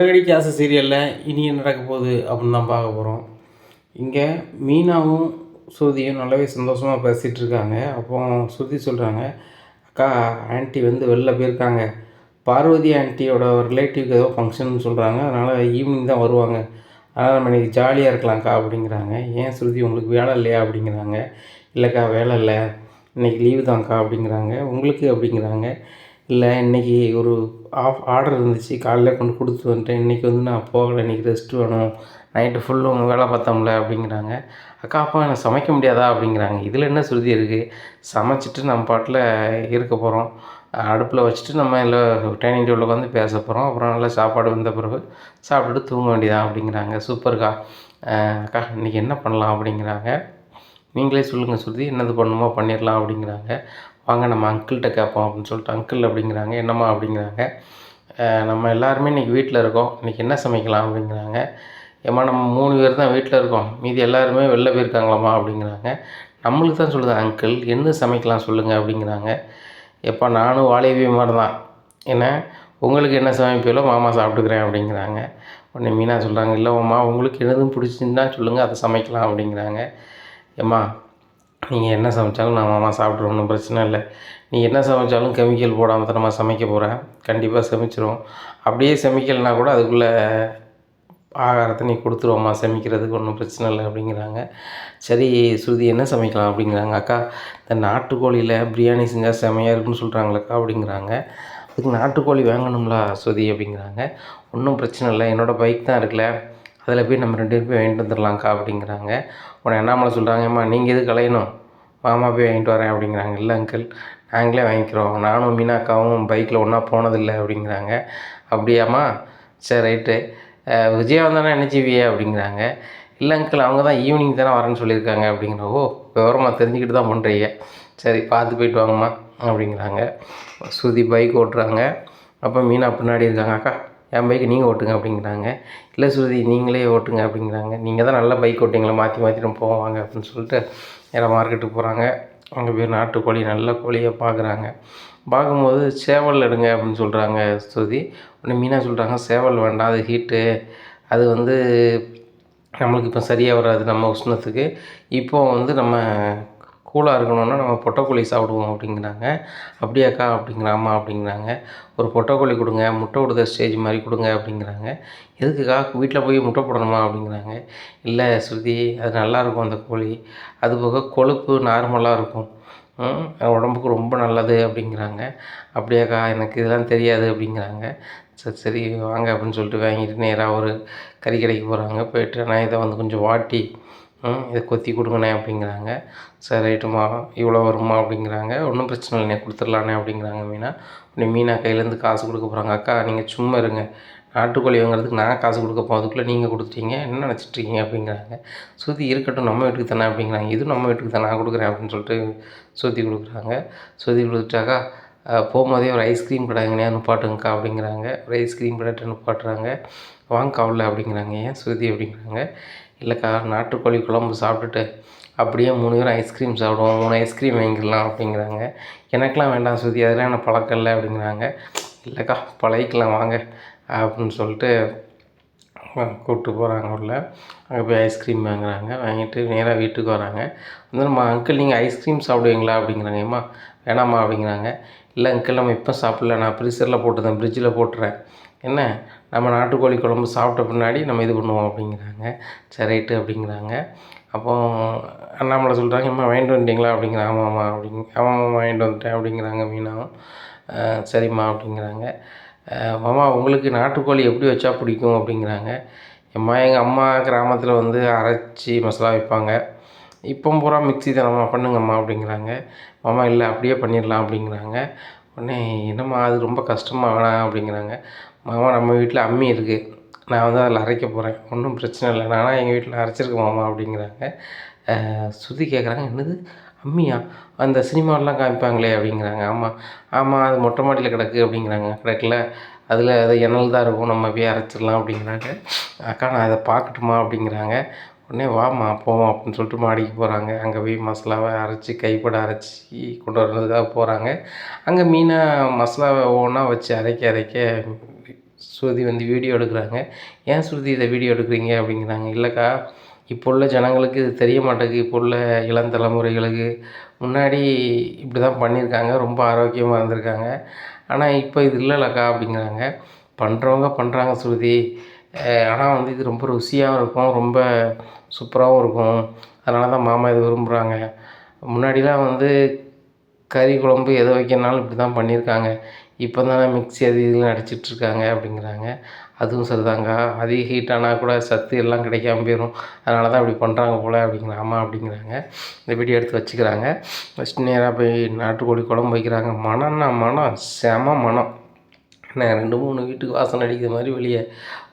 சிறகடிக்க ஆசை சீரியலில் இனி என்ன நடக்க போகுது அப்படின்னு தான் பார்க்க போகிறோம். இங்கே மீனாவும் ஸ்ருதியும் நல்லாவே சந்தோஷமாக பேசிகிட்டு இருக்காங்க. அப்போ ஸ்ருதி சொல்கிறாங்க, அக்கா ஆன்ட்டி வந்து வெளில போயிருக்காங்க. பார்வதி ஆன்ட்டியோட ரிலேட்டிவ்க்கு ஏதோ ஃபங்க்ஷன் சொல்கிறாங்க. அதனால் ஈவினிங் தான் வருவாங்க. அதனால் நம்ம இன்றைக்கி ஜாலியாக இருக்கலாம்க்கா அப்படிங்கிறாங்க. ஏன் ஸ்ருதி உங்களுக்கு வேலை இல்லையா அப்படிங்கிறாங்க. இல்லைக்கா வேலை இல்லை, இன்றைக்கி லீவு தான்க்கா அப்படிங்கிறாங்க. உங்களுக்கு அப்படிங்கிறாங்க. இல்லை இன்றைக்கி ஒரு ஆர்டர் இருந்துச்சு, காலையில் கொண்டு கொடுத்துட்டு வந்துட்டேன். இன்றைக்கி வந்து நான் போகலை, இன்றைக்கி ரெஸ்ட் வேணும், நைட்டு ஃபுல்லும் வேலை பார்த்தோம்ல அப்படிங்கிறாங்க. அக்கா அப்போ எனக்கு சமைக்க முடியாதா அப்படிங்கிறாங்க. இதில் என்ன ஸ்ருதி இருக்குது? சமைச்சிட்டு நம்ம பாட்டில் இருக்க போகிறோம். அடுப்பில் வச்சுட்டு நம்ம எல்லாம் டைனிங் டேபிளில் உட்காந்து பேச போகிறோம். அப்புறம் நல்லா சாப்பாடு வந்த பிறகு சாப்பிட்டுட்டு தூங்க வேண்டியதான் அப்படிங்கிறாங்க. சூப்பர்க்கா. அக்கா இன்றைக்கி என்ன பண்ணலாம் அப்படிங்கிறாங்க. நீங்களே சொல்லுங்கள் ஸ்ருதி, என்னது பண்ணணுமோ பண்ணிடலாம் அப்படிங்கிறாங்க. வாங்க நம்ம அங்கிள்கிட்ட கேட்போம் அப்படின்னு சொல்லிட்டு அங்கிள் அப்படிங்கிறாங்க. என்னம்மா அப்படிங்கிறாங்க. நம்ம எல்லாருமே இன்றைக்கி வீட்டில் இருக்கோம், இன்றைக்கி என்ன சமைக்கலாம் அப்படிங்கிறாங்க. ஏம்மா நம்ம 3 பேர் தான் வீட்டில் இருக்கோம், மீதி எல்லாருமே வெளில போயிருக்காங்களாம்மா அப்படிங்கிறாங்க. நம்மளுக்கு தான் சொல்லுது அங்கிள், என்ன சமைக்கலாம் சொல்லுங்கள் அப்படிங்கிறாங்க. எப்பா நானும் வாழைவி மாதிரி தான், என்ன உங்களுக்கு என்ன சமைப்பீங்களோ மாமா சாப்பிட்டுக்கிறேன் அப்படிங்கிறாங்க. உடனே மீனா சொல்கிறாங்க, இல்லைம்மா உங்களுக்கு எதுவும் பிடிச்சிருந்தா சொல்லுங்கள், அதை சமைக்கலாம் அப்படிங்கிறாங்க. ஏம்மா நீங்கள் என்ன சமைச்சாலும் நான் மாமா சாப்பிட்ருவோம், ஒன்றும் பிரச்சனை இல்லை. நீ என்ன சமைச்சாலும் கெமிக்கல் போடாமல் தான் நம்ம சமைக்க போகிறேன், கண்டிப்பாக சமைச்சிருவோம். அப்படியே சமைக்கலைனா கூட அதுக்குள்ளே ஆகாரத்தை நீ கொடுத்துருவோம்மா, சமைக்கிறதுக்கு ஒன்றும் பிரச்சனை இல்லை அப்படிங்கிறாங்க. சரி ஸ்ருதி என்ன சமைக்கலாம் அப்படிங்கிறாங்க. அக்கா இந்த நாட்டுக்கோழியில் பிரியாணி செஞ்சால் செமையாக இருக்குன்னு சொல்கிறாங்களேக்கா அப்படிங்கிறாங்க. அதுக்கு நாட்டுக்கோழி வாங்கணும்ல ஸ்ருதி அப்படிங்கிறாங்க. ஒன்றும் பிரச்சனை இல்லை, என்னோடய பைக் தான் இருக்குல்ல, அதில் போய் நம்ம 2 பேரும் போய் வாங்கிட்டு வந்துடலாம்க்கா அப்படிங்கிறாங்க. உடனே அண்ணாமலை சொல்கிறாங்கம்மா நீங்கள் எதுக்கு கலையணும், மாமா போய் வாங்கிட்டு வரேன் அப்படிங்கிறாங்க. இல்லை அங்கிள் நாங்களே வாங்கிக்கிறோம், நானும் மீனாக்காவும் பைக்கில் ஒன்றா போனதில்லை அப்படிங்கிறாங்க. அப்படியாம்மா, சரி ரைட்டு. விஜயா வந்தானே என்ன செய்வியே அப்படிங்கிறாங்க. இல்லை அங்கிள் அவங்க தான் ஈவினிங் தானே வரேன்னு சொல்லியிருக்காங்க அப்படிங்கிற. ஓ விவரமாக தெரிஞ்சுக்கிட்டு தான் பண்ணுறீங்க, சரி பார்த்து போயிட்டு வாங்கம்மா அப்படிங்கிறாங்க. ஸ்ருதி பைக் ஓட்டுறாங்க. அப்போ மீனா பின்னாடி இருக்காங்க. அக்கா என் பைக்கு நீங்கள் ஓட்டுங்க அப்படிங்கிறாங்க. இல்லை ஸ்ருதி நீங்களே ஓட்டுங்க அப்படிங்கிறாங்க. நீங்கள் தான் நல்லா பைக் ஓட்டிங்களே, மாற்றி மாற்றி நம்ம போவாங்க அப்படின்னு சொல்லிட்டு நேராக மார்க்கெட்டுக்கு போகிறாங்க. அங்கே போய் நாட்டுக்கோழி நல்ல கோழியை பார்க்குறாங்க. பார்க்கும்போது சேவல் எடுங்க அப்படின்னு சொல்கிறாங்க ஸ்ருதி. உடனே மீனா சொல்கிறாங்க, சேவல் வேண்டாம், அது ஹீட்டு, அது வந்து நம்மளுக்கு இப்போ சரியாக வராது நம்ம உஷ்ணத்துக்கு. இப்போ வந்து நம்ம கூலாக இருக்கணும்னா நம்ம பொட்டைக்கோழி சாப்பிடுவோம் அப்படிங்கிறாங்க. அப்படியாக்கா அப்படிங்கிற. ஆமாம் அப்படிங்கிறாங்க. ஒரு பொட்டைக்கோழி கொடுங்க, முட்டை விடுத ஸ்டேஜ் மாதிரி கொடுங்க அப்படிங்கிறாங்க. எதுக்குக்கா வீட்டில் போய் முட்டை போடணுமா அப்படிங்கிறாங்க. இல்லை ஸ்ருதி அது நல்லாயிருக்கும் அந்த கோழி, அதுபோக கொழுப்பு நார்மலாக இருக்கும், உடம்புக்கு ரொம்ப நல்லது அப்படிங்கிறாங்க. அப்படியாக்கா எனக்கு இதெல்லாம் தெரியாது அப்படிங்கிறாங்க. சரி சரி வாங்க அப்படின்னு சொல்லிட்டு வாங்கிட்டு நேராக ஒரு கறிக்கடைக்கு போகிறாங்க. போய்ட்டு நான் இதை வந்து கொஞ்சம் வாட்டி இதை கொத்தி கொடுங்கண்ணே அப்படிங்கிறாங்க. சரி ரைட்டுமா இவ்வளோ வருமா அப்படிங்கிறாங்க. ஒன்றும் பிரச்சனை இல்லைண்ணே கொடுத்துடலாண்ணே அப்படிங்கிறாங்க மீனா. உடனே மீனா கையிலேருந்து காசு கொடுக்க போகிறாங்க. அக்கா நீங்கள் சும்மா இருங்க, நாட்டுக்கோழி வாங்குறதுக்கு நான் காசு கொடுக்க போகிறேன், அதுக்குள்ளே நீங்கள் கொடுத்துட்டீங்க, என்ன நினச்சிட்ருக்கீங்க அப்படிங்கிறாங்க. ஸ்ருதி இருக்கட்டும் நம்ம வீட்டுக்கு தானே அப்படிங்கிறாங்க. இதுவும் நம்ம வீட்டுக்கு தான், நான் கொடுக்குறேன் அப்படின்னு சொல்லிட்டு ஸ்ருதி கொடுக்குறாங்க. ஸ்ருதி கொடுத்துட்டாக்கா போகும்போதே ஒரு ஐஸ்கிரீம் கடை எங்கேயா நிப்பாட்டுங்கக்கா அப்படிங்கிறாங்க. ஒரு ஐஸ்கிரீம் கடைட்டு நிப்பாட்டுறாங்க. வாங்கக்கா உள்ள அப்படிங்கிறாங்க. ஏன் ஸ்ருதி அப்படிங்கிறாங்க. இல்லைக்கா நாட்டுக்கோழி குழம்பு சாப்பிட்டுட்டு அப்படியே 3 பேரும் ஐஸ்கிரீம் சாப்பிடுவோம், 3 ஐஸ்கிரீம் வாங்கிக்கலாம் அப்படிங்கிறாங்க. எனக்கெலாம் வேண்டாம் ஸ்ருதி, அதெல்லாம் எனக்கு பழக்கம் இல்லை அப்படிங்கிறாங்க. இல்லைக்கா பழகிக்கலாம் வாங்க அப்படின்னு சொல்லிட்டு கூப்பிட்டு போகிறாங்க உள்ள. அங்கே போய் ஐஸ்கிரீம் வாங்குறாங்க. வாங்கிட்டு நேராக வீட்டுக்கு வராங்க. வந்து நம்ம அங்கிள் நீங்கள் ஐஸ்கிரீம் சாப்பிடுவீங்களா அப்படிங்கிறாங்க. ஏம்மா வேணாம்மா அப்படிங்கிறாங்க. இல்லை அங்கிள் நம்ம இப்போ சாப்பிடல, நான் ஃப்ரீசரில் போட்டுறேன், ஃப்ரிட்ஜில் போட்டுறேன், என்ன நம்ம நாட்டுக்கோழி குழம்பு சாப்பிட்ட பின்னாடி நம்ம இது பண்ணுவோம் அப்படிங்கிறாங்க. சரி ரைட்டு அப்படிங்கிறாங்க. அப்போ அண்ணாமலை சொல்கிறாங்க, அம்மா வாங்கிட்டு வந்துட்டிங்களா அப்படிங்கிறாங்க. ஆமாம்மா ஆமாம்மா வாங்கிட்டு வந்துட்டேன் அப்படிங்கிறாங்க மீனாவும். சரிம்மா அப்படிங்கிறாங்க. மாமா உங்களுக்கு நாட்டுக்கோழி எப்படி வச்சா பிடிக்கும் அப்படிங்கிறாங்க. எங்கள் அம்மா கிராமத்தில் வந்து அரைச்சி மசாலா வைப்பாங்க, இப்போ பூரா மிக்ஸி தானம்மா பண்ணுங்கம்மா அப்படிங்கிறாங்க. மாமா இல்லை அப்படியே பண்ணிடலாம் அப்படிங்கிறாங்க. உடனே என்னம்மா அது ரொம்ப கஷ்டமாக வேணாம் அப்படிங்கிறாங்க. மாமா நம்ம வீட்டில் அம்மி இருக்குது, நான் வந்து அதில் அரைக்க போகிறேன், ஒன்றும் பிரச்சனை இல்லை, நானாக எங்கள் வீட்டில் அரைச்சிருக்கேன் மாமா அப்படிங்கிறாங்க. ஸ்ருதி கேட்குறாங்க, என்னது அம்மியா, அந்த சினிமாவெலாம் காமிப்பாங்களே அப்படிங்கிறாங்க. ஆமாம் ஆமாம் அது மொட்டை மாடியில் கிடக்கு அப்படிங்கிறாங்க. கிடக்கல, அதில் அது எண்ணெயில் தான் இருக்கும், நம்ம போய் அரைச்சிடலாம் அப்படிங்கிறாங்க. அக்கா நான் அதை பார்க்கட்டுமா அப்படிங்கிறாங்க. உடனே வாம்மா போவோம் அப்படின்னு சொல்லிட்டு மாடிக்கு போகிறாங்க. அங்கே போய் மசாலாவை அரைச்சி கைப்பட அரைச்சி கொண்டு வர்றதுக்காக போகிறாங்க. அங்கே மீனா மசாலாவை ஒவ்வொன்றா வச்சு அரைக்க ஸ்ருதி வந்து வீடியோ எடுக்கிறாங்க. ஏன் ஸ்ருதி இதை வீடியோ எடுக்கிறீங்க அப்படிங்கிறாங்க. இல்லைக்கா, இப்போ உள்ள ஜனங்களுக்கு இது தெரிய மாட்டேங்குது. இப்போ உள்ள இளம் தலைமுறைகளுக்கு முன்னாடி இப்படி தான் பண்ணியிருக்காங்க, ரொம்ப ஆரோக்கியமாக இருந்திருக்காங்க. ஆனால் இப்போ இது இல்லைல்லக்கா அப்படிங்கிறாங்க. பண்ணுறவங்க பண்ணுறாங்க ஸ்ருதி. ஆனால் வந்து இது ரொம்ப ருசியாகவும் இருக்கும், ரொம்ப சூப்பராகவும் இருக்கும். அதனால தான் மாமா இதை விரும்புகிறாங்க. முன்னாடிலாம் வந்து கறி குழம்பு எதை வைக்கணுனாலும் இப்படி தான் பண்ணியிருக்காங்க. இப்போ தானே மிக்ஸி அது இதெல்லாம் அடிச்சிட்ருக்காங்க அப்படிங்கிறாங்க. அதுவும் சரிதாங்க்கா, அதிக ஹீட் ஆனால் கூட சத்து எல்லாம் கிடைக்காம போயிடும். அதனால தான் இப்படி பண்ணுறாங்க போல் அப்படிங்கிறாங்க. ஆமாம் அப்படிங்கிறாங்க. இந்த வீடியோ எடுத்து வச்சுக்கிறாங்க. ஃபஸ்ட்டு நேராக போய் நாட்டுக்கோழி குழம்பு வைக்கிறாங்க. மணம்னா மணம், செம மணம். என்ன 2, 3 வீட்டுக்கு வாசனை அடிக்கிற மாதிரி வெளியே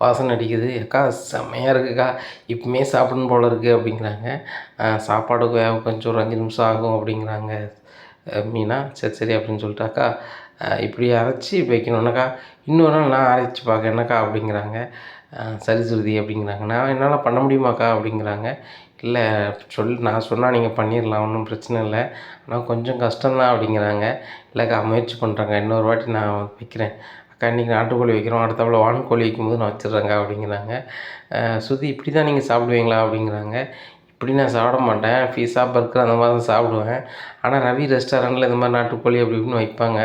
வாசனை அடிக்குது. அக்கா செம்மையாக இருக்குக்கா, இப்போமே சாப்பிடணும் போல் இருக்குது அப்படிங்கிறாங்க. சாப்பாடு கொஞ்சம் ஒரு 5 நிமிஷம் ஆகும் அப்படிங்கிறாங்க மீனா. சரி சரி அப்படின்னு சொல்லிட்டு, அக்கா இப்படி அரைச்சி வைக்கணுன்னாக்கா, இன்னொரு நாள் நான் அரைச்சி பார்க்க என்னக்கா அப்படிங்கிறாங்க. சரி சுருதி அப்படிங்கிறாங்க. நான் என்னால் பண்ண முடியுமாக்கா அப்படிங்கிறாங்க. இல்லை நான் சொன்னால் நீங்கள் பண்ணிடலாம், ஒன்றும் பிரச்சனை இல்லை, ஆனால் கொஞ்சம் கஷ்டம்தான் அப்படிங்கிறாங்க. இல்லைக்கா முயற்சி பண்ணுறேங்க, இன்னொரு வாட்டி நான் வைக்கிறேன். அக்கா இன்றைக்கி நாட்டுக்கோழி வைக்கிறோம், அடுத்தாப்புல வான்கோழி வைக்கும்போது நான் வச்சிடுறேங்க அப்படிங்கிறாங்க. சுருதி இப்படி தான் நீங்கள் சாப்பிடுவீங்களா அப்படிங்கிறாங்க. இப்படி நான் சாப்பிட மாட்டேன், பீஸா பர்கர் அந்த மாதிரி தான் சாப்பிடுவேன். ஆனால் ரவி ரெஸ்டாரண்ட்டில் இந்த மாதிரி நாட்டுக்கோழி அப்படி இப்படின்னு வைப்பாங்க.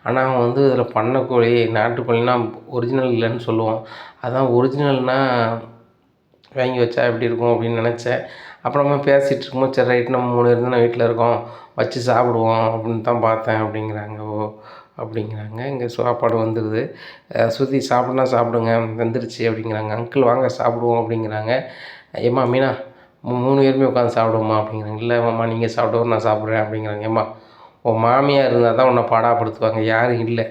ஆனால் அவன் வந்து இதில் பண்ணைக்கோழி, நாட்டுக்கோழினா ஒரிஜினல் இல்லைன்னு சொல்லுவோம். அதான் ஒரிஜினல்னால் வாங்கி வச்சா எப்படி இருக்கும் அப்படின்னு நினச்சேன். அப்புறமா பேசிகிட்டு இருக்கும்போது சரி ரைட், நம்ம 3 பேர் தானே வீட்டில் இருக்கோம், வச்சு சாப்பிடுவோம் அப்படின்னு தான் பார்த்தேன் அப்படிங்கிறாங்க. ஓ அப்படிங்கிறாங்க. இங்கே சாப்பாடு வந்துடுது. ஸ்ருதி சாப்பிட்னா சாப்பிடுங்க, வெந்துருச்சு அப்படிங்கிறாங்க. அங்கிள் வாங்க சாப்பிடுவோம் அப்படிங்கிறாங்க. ஏம்மா மீனா 3 பேருமே உட்காந்து சாப்பிடுவோம்மா அப்படிங்கிறாங்க. இல்லை மாமா நீங்கள் சாப்பிடுவோம், நான் சாப்பிட்றேன் அப்படிங்கிறாங்க. ஏம்மா உன் மாமியார் இருந்தால் தான் உன்னை பாடாப்படுத்துவாங்க, யாரும் இல்லை,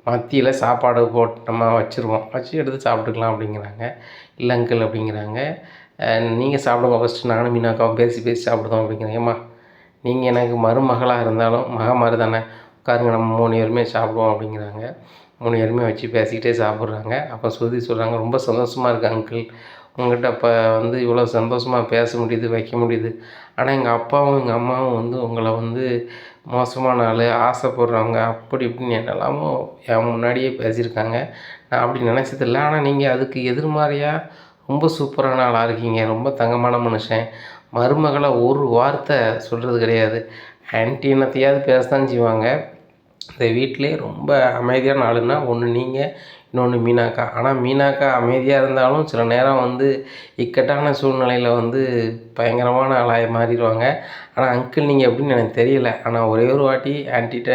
மத்தியில் சாப்பாடு போட்டு நம்ம வச்சுருவோம், வச்சு எடுத்து சாப்பிட்டுக்கலாம் அப்படிங்கிறாங்க. இல்லை அங்கிள் அப்படிங்கிறாங்க. நீங்கள் சாப்பிடுங்க ஃபஸ்ட்டு, நானும் மீனாக்காவும் பேசி பேசி சாப்பிடுதோம் அப்படிங்கிறாங்க. ஏம்மா நீங்கள் எனக்கு மருமகளாக இருந்தாலும் மாதிரி தானே, உட்காருங்க நம்ம 3 பேருமே சாப்பிடுவோம் அப்படிங்கிறாங்க. 3 பேருமே வச்சு பேசிக்கிட்டே சாப்பிட்றாங்க. அப்போ ஸ்ருதி சொல்கிறாங்க, ரொம்ப சந்தோஷமாக இருக்குது அங்கிள், உங்கள்கிட்ட அப்போ வந்து இவ்வளோ சந்தோஷமாக பேச முடியுது, வைக்க முடியுது. ஆனால் எங்கள் அப்பாவும் எங்கள் அம்மாவும் வந்து உங்களை வந்து மோசமான ஆள், ஆசைப்படுறவங்க, அப்படி இப்படின்னு என்னெல்லாமோ என் முன்னாடியே பேசியிருக்காங்க. நான் அப்படி நினச்சதில்ல. ஆனால் நீங்கள் அதுக்கு எதிர்மாறியாக ரொம்ப சூப்பரான ஆளாக இருக்கீங்க, ரொம்ப தங்கமான மனுஷன். மருமகளை ஒரு வார்த்தை சொல்கிறது கிடையாது. ஆன்ட்டி என்னத்தையாவது பேசத்தான் செய்வாங்க. இந்த வீட்டிலே ரொம்ப அமைதியான ஆளுன்னா ஒன்று நீங்கள், இன்னொன்று மீனாக்கா. ஆனால் மீனாக்கா அமைதியாக இருந்தாலும் சில நேரம் வந்து இக்கட்டான சூழ்நிலையில் வந்து பயங்கரமான ஆளாக மாறிடுவாங்க. ஆனால் அங்கிள் நீங்கள் எப்படின்னு எனக்கு தெரியல. ஆனால் ஒரே ஒரு வாட்டி ஆன்ட்டிகிட்ட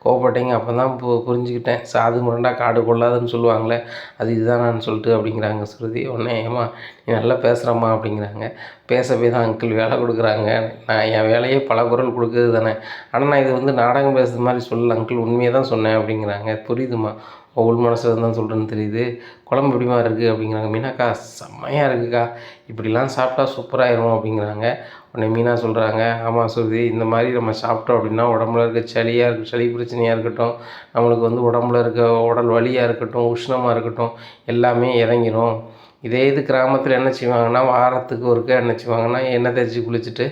கோவப்பட்டீங்க, அப்போ தான் புரிஞ்சுக்கிட்டேன். சாது முரண்டா காடு கொள்ளாதுன்னு சொல்லுவாங்களே, அது இதுதானான்னு சொல்லிட்டு அப்படிங்கிறாங்க ஸ்ருதி. உடனே ஏம்மா நீ நல்லா பேசுகிறம்மா அப்படிங்கிறாங்க. பேசவே தான் அங்கிள் வேலை கொடுக்குறாங்க, நான் என் வேலையே பல குரல் கொடுக்குறது தானே, ஆனால் நான் இது வந்து நாடகம் பேசுகிற மாதிரி சொல்லல அங்கிள், உண்மையை தான் சொன்னேன் அப்படிங்கிறாங்க. புரியுதுமா, உள் மனசில் தான் சொல்கிறேன்னு தெரியுது. குழம்பு எப்படிமா இருக்குது அப்படிங்கிறாங்க. மீனாக்கா செம்மையாக இருக்குக்கா, இப்படிலாம் சாப்பிட்டா சூப்பராகிடும் அப்படிங்கிறாங்க. உடனே மீனா சொல்கிறாங்க, ஆமாம் ஸ்ருதி, இந்த மாதிரி நம்ம சாப்பிட்டோம் அப்படின்னா உடம்புல இருக்க சளி பிரச்சனையாக இருக்கட்டும், நம்மளுக்கு வந்து உடம்புல இருக்க உடல் வலியாக இருக்கட்டும், உஷ்ணமாக இருக்கட்டும், எல்லாமே இறங்கிடும். இதே இது கிராமத்தில் என்ன செய்வாங்கன்னா, வாரத்துக்கு ஒருக்கா என்ன செய்வாங்கன்னா, எண்ணெய் தேய்ச்சி குளிச்சுட்டு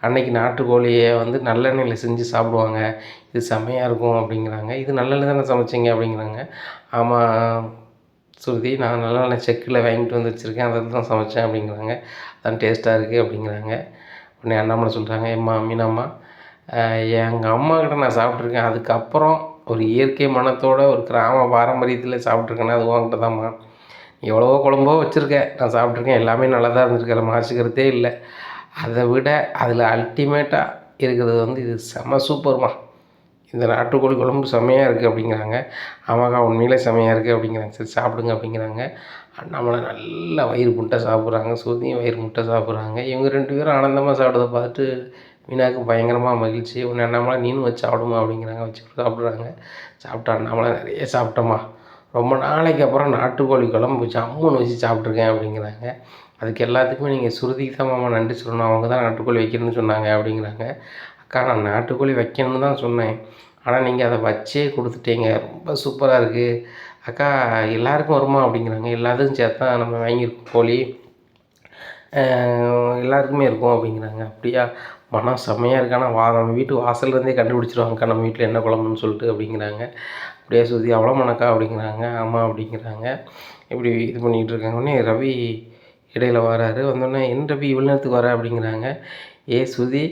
அன்னைக்கு நாட்டுக்கோழியை வந்து நல்லெண்ணெயில் செஞ்சு சாப்பிடுவாங்க. இது செம்மையாக இருக்கும் அப்படிங்கிறாங்க. இது நல்லெண்ணெய் தானே சமைச்சிங்க அப்படிங்கிறாங்க. ஆமாம் ஸ்ருதி, நான் நல்லெண்ணெய் செக்கில் வாங்கிட்டு வந்து வச்சுருக்கேன், அதில் தான் சமைச்சேன் அப்படிங்கிறாங்க. அதான் டேஸ்ட்டாக இருக்குது அப்படிங்கிறாங்க. உடனே அண்ணாமலை சொல்கிறாங்க, ஏம்மா மீனாம்மா, எங்கள் அம்மாக்கிட்ட நான் சாப்பிட்ருக்கேன், அதுக்கப்புறம் ஒரு இயற்கை மனத்தோட ஒரு கிராம பாரம்பரியத்தில் சாப்பிட்ருக்கேன்னா அது உன்கிட்ட தான்மா. எவ்வளவோ குழம்போ வச்சுருக்கேன், நான் சாப்பிட்ருக்கேன், எல்லாமே நல்லா தான் இருந்திருக்கு, அதில் மாற்றிக்கிறதே இல்லை. அதை விட அதில் அல்டிமேட்டாக இருக்கிறது வந்து இது செம்ம சூப்பர்மா, இந்த நாட்டுக்கோழி குழம்பு செம்மையாக இருக்குது அப்படிங்கிறாங்க. ஆமாக்கா உண்மையிலே செம்மையாக இருக்குது அப்படிங்கிறாங்க. சரி சாப்பிடுங்க அப்படிங்கிறாங்க. அண்ணாமலை நல்லா வயிறு முட்டை சாப்பிட்றாங்க, ஸ்ருதியும் வயிறு முட்டை சாப்பிட்றாங்க. இவங்க 2 பேரும் ஆனந்தமாக சாப்பிட்றத பார்த்துட்டு மீனாவுக்கு பயங்கரமாக மகிழ்ச்சி. ஒன்று அண்ணாமலை நீனும் வச்சு சாப்பிடுமா அப்படிங்கிறாங்க. வச்சு சாப்பிட்றாங்க. சாப்பிட்டா அண்ணாமலை நிறைய சாப்பிட்டோம்மா, ரொம்ப நாளைக்கு அப்புறம் நாட்டுக்கோழி குழம்பு ஜம்முன்னு வச்சு சாப்பிட்ருக்கேன் அப்படிங்கிறாங்க. அதுக்கு எல்லாத்துக்குமே நீங்கள் ஸ்ருதிக்கு தான் மாமா நன்றி சொல்லணும், அவங்க தான் நாட்டுக்கோழி வைக்கணும்னு சொன்னாங்க அப்படிங்கிறாங்க. அக்கா நான் நாட்டுக்கோழி வைக்கணும்னு தான் சொன்னேன், ஆனால் நீங்கள் அதை வச்சே கொடுத்துட்டீங்க, ரொம்ப சூப்பராக இருக்குது அக்கா, எல்லாருக்கும் வருமா அப்படிங்கிறாங்க. எல்லாத்துக்கும் சேர்த்து தான் நம்ம வாங்கியிருக்கோம் கோழி, எல்லாருக்குமே இருக்கும் அப்படிங்கிறாங்க. அப்படியா, மனம் செம்மையாக இருக்குது, ஆனால் நம்ம வீட்டு வாசல்லேருந்தே கண்டுபிடிச்சிருவாங்கக்கா நம்ம வீட்டில் என்ன குழம்புன்னு சொல்லிட்டு அப்படிங்கிறாங்க. அப்படியே சுற்றி அவ்வளோமானக்கா அப்படிங்கிறாங்க. ஆமாம் அப்படிங்கிறாங்க. இப்படி இது பண்ணிக்கிட்டு இருக்காங்க. உடனே ரவி இடையில வராரு. வந்தோடனே என்ன ரவி இவ்வளோ நேரத்துக்கு வர அப்படிங்கிறாங்க. சுதி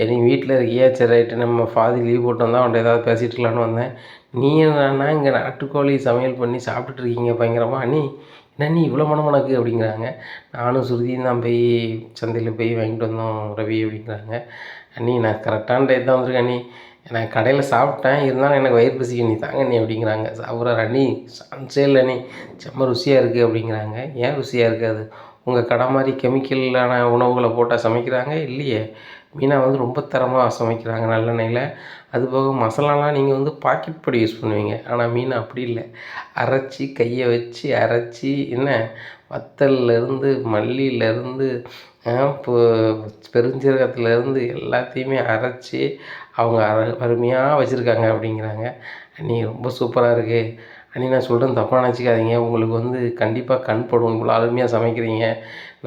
நீ வீட்டில் இருக்கியா? சரி ரைட்டு, நம்ம பாதி லீவ் போட்டு வந்தால் அவன்கிட்ட ஏதாவது பேசிகிட்டு இருக்கலான்னு வந்தேன். நீ என்னன்னா இங்கே நாட்டுக்கோழி சமையல் பண்ணி சாப்பிட்டுட்டு இருக்கீங்க பயங்கரமாக. என்ன நீ இவ்வளோ மணமணக்கு அப்படிங்கிறாங்க. நானும் சுருதியும் தான் போய் சந்தையில் போய் வாங்கிட்டு வந்தோம் ரவி அப்படிங்கிறாங்க. நான் கரெக்டான டயத்து தான் வந்திருக்கேன் நான் கடையில் சாப்பிட்டேன், இருந்தாலும் எனக்கு வயிறு பசிக்கு தாங்க அப்படிங்கிறாங்க. சாப்பிட்றாரு சான்ஸே இல்லை செம்ம ருசியாக இருக்குது அப்படிங்கிறாங்க. ஏன் ருசியாக இருக்காது? உங்கள் கடை மாதிரி கெமிக்கலான உணவுகளை போட்டால் சமைக்கிறாங்க இல்லையே. மீனா ரொம்ப தரமாக சமைக்கிறாங்க நல்லெண்ணெயில். அதுபோக மசாலாலாம் நீங்கள் பாக்கெட் பொடி யூஸ் பண்ணுவீங்க, ஆனால் மீன் அப்படி இல்லை. அரைச்சி கையை வச்சு அரைச்சி வத்தல்லேருந்து மல்லியிலேருந்து இப்போ பெருஞ்சீரகத்துலேருந்து எல்லாத்தையுமே அரைச்சி அவங்க அருமையாக வச்சுருக்காங்க அப்படிங்கிறாங்க. ரொம்ப சூப்பராக இருக்குது நான் சொல்கிறேன், தப்பாக நினச்சிக்காதீங்க. உங்களுக்கு கண்டிப்பாக கண் படும், இவ்வளோ அருமையாக சமைக்கிறீங்க.